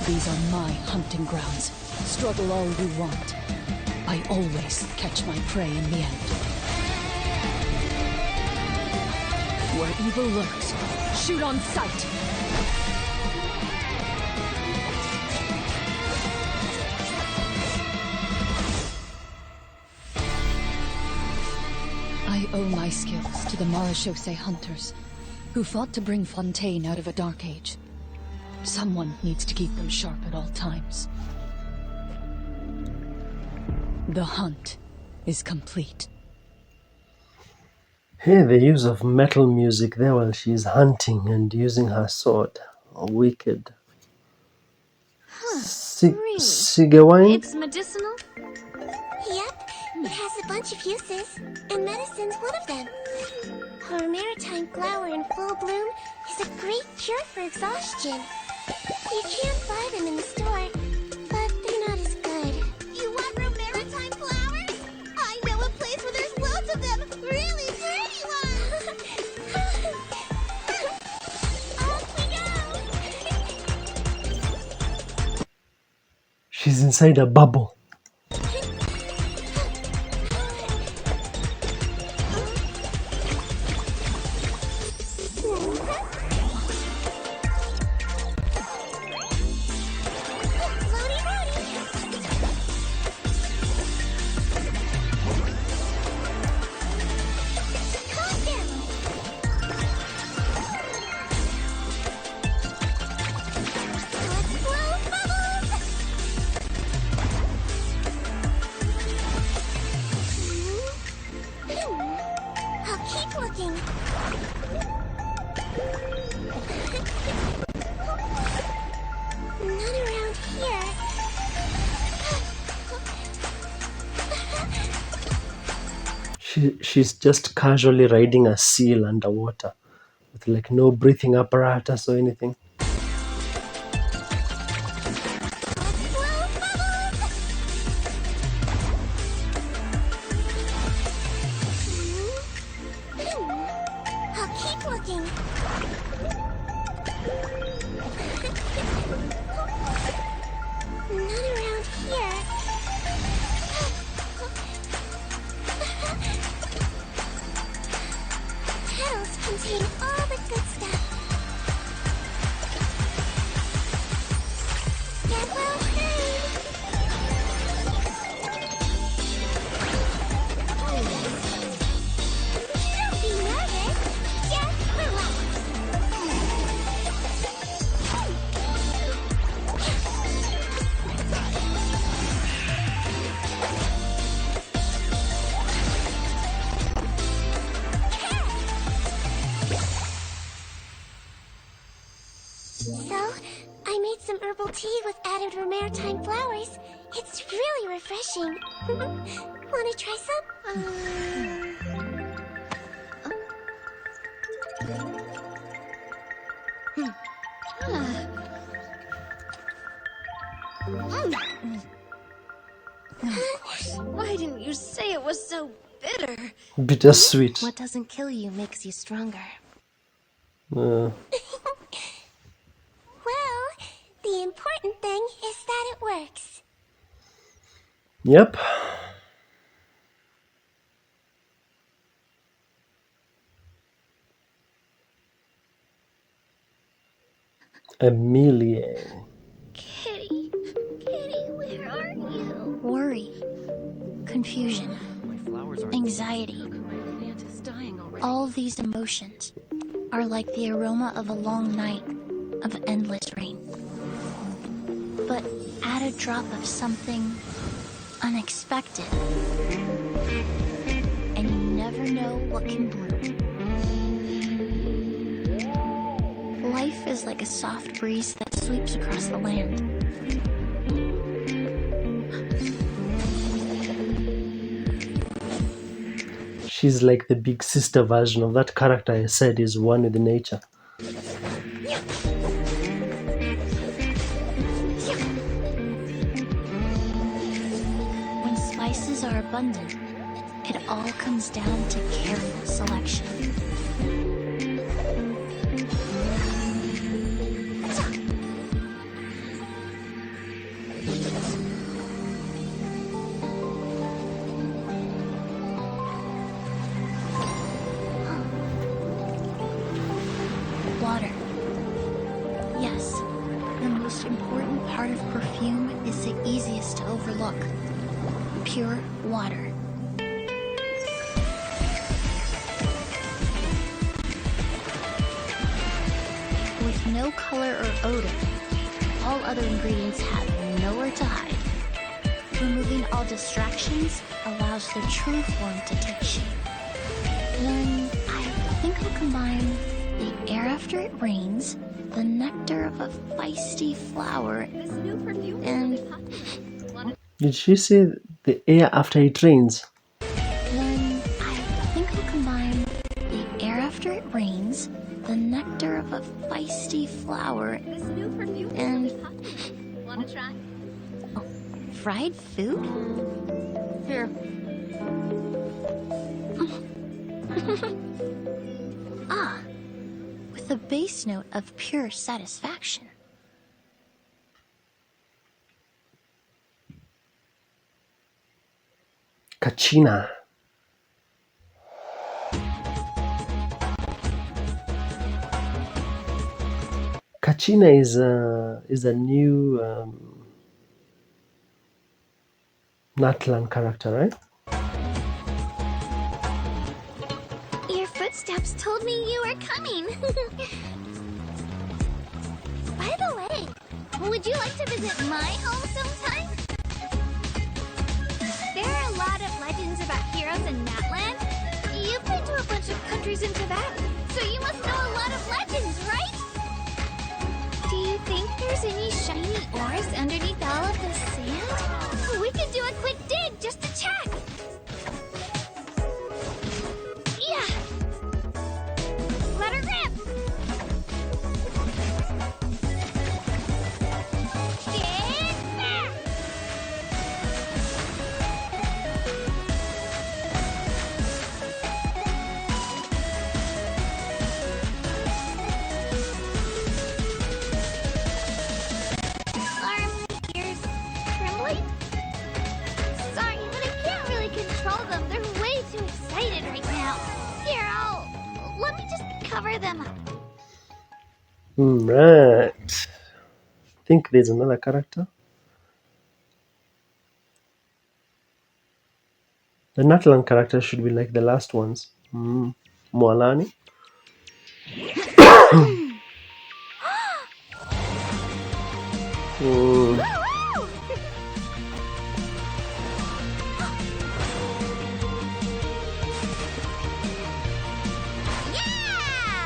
These are my hunting grounds. Struggle all you want. I always catch my prey in the end. Where evil lurks, shoot on sight! I owe my skills to the Marechaussee hunters, who fought to bring Fontaine out of a dark age. Someone needs to keep them sharp at all times. The hunt is complete. Hey, the use of metal music there while she's hunting and using her sword. Wicked. Really? Sigewinne? It's medicinal? Yep, it has a bunch of uses, and medicine's one of them. Our maritime flower in full bloom is a great cure for exhaustion. You can't buy them in the store, but they're not as good. You want from maritime flowers? I know a place where there's lots of them, really pretty ones! Off we go! She's inside a bubble. She's just casually riding a seal underwater with like no breathing apparatus or anything. I'll keep looking. None around here. Petals contain all the good stuff. Get well trained. Don't be nervous. Just relax. So, I made some herbal tea with added maritime flowers. It's really refreshing. Wanna try some? Why didn't you say it was so bitter? Bittersweet. What doesn't kill you makes you stronger. Uh, Well, the important thing is that it works. Yep. Emilie. Kitty, where are you? Worry, confusion, anxiety. All these emotions are like the aroma of a long night of endless rain. But add a drop of something unexpected, and you never know what can bloom. Life is like a soft breeze that sweeps across the land. She's like the big sister version of that character I said is one with nature. When spices are abundant, it all comes down to careful selection. Water. Yes, the most important part of perfume is the easiest to overlook. Pure water. With no color or odor, all other ingredients have nowhere to hide. Removing all distractions allows their true form to take shape. Then I think I'll combine the air after it rains, the nectar of a feisty flower, and... Did she say the air after it rains? Then I think I'll combine the air after it rains, the nectar of a feisty flower, and... Wanna try? Oh, fried food? Here. Ah, with a base note of pure satisfaction. Kachina. Kachina is a new Natlan character, right? Your footsteps told me you were coming. By the way, would you like to visit my home sometime? There are a lot of legends about heroes in Natlan. You've been to a bunch of countries in Tibet, so you must know a lot of legends, right? Do you think there's any shiny ores underneath all of the sand? We could do a quick dig just to check. Yeah. Let her rip. Get back. Are my ears trembling? Sorry, but I can't really control them. They're way too excited right now. Here, let me just cover them up. Right. I think there's another character. The Natlan character should be like the last ones. Mualani.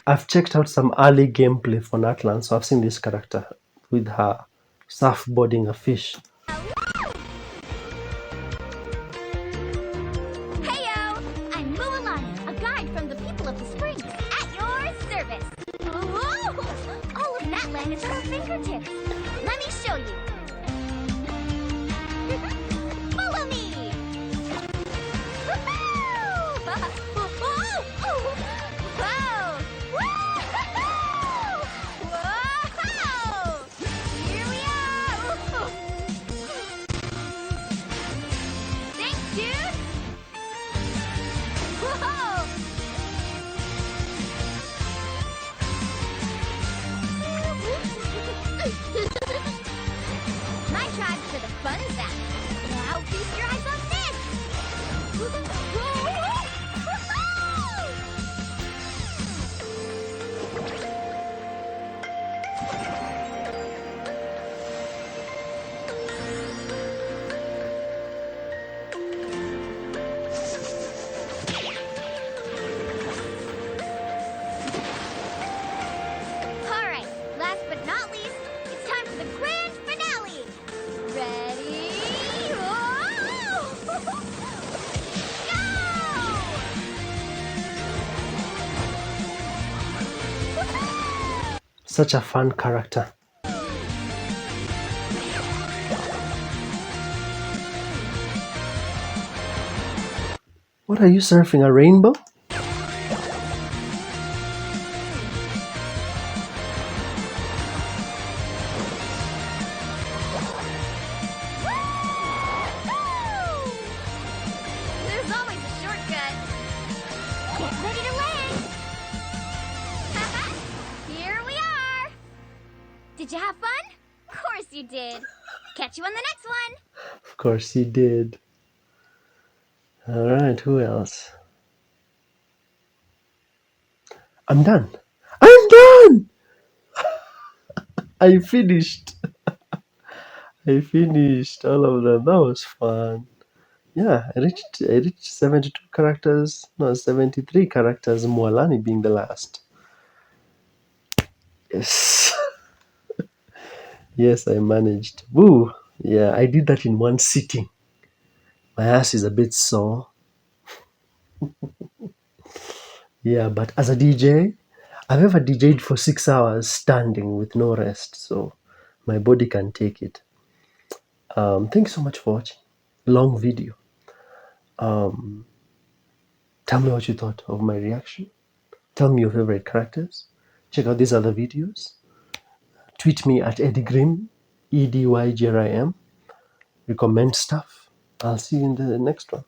I've checked out some early gameplay for Natlan, so I've seen this character with her surfboarding a fish. Heyo! I'm Mualani, a guide from the people of the springs, at your service. Whoa! All of Natlan is at our fingertips. Let me show you. Follow me! Such a fun character. What are you surfing, a rainbow? There's always a shortcut. Get ready to land. Here we are. Did you have fun? Of course you did. Catch you on the next one. Of course he did. Alright, who else? I'm done. I'm done! I finished. I finished all of them. That was fun. Yeah, I reached 72 characters. No, 73 characters, Mualani being the last. Yes. Yes, I managed. Woo! Yeah, I did that in one sitting. My ass is a bit sore. Yeah, but as a DJ, I've ever DJed for 6 hours standing with no rest, so my body can take it. Thanks so much for watching. Long video. Tell me what you thought of my reaction. Tell me your favorite characters. Check out these other videos. Tweet me at EddieGrim, EDYGRIM. Recommend stuff. I'll see you in the next one.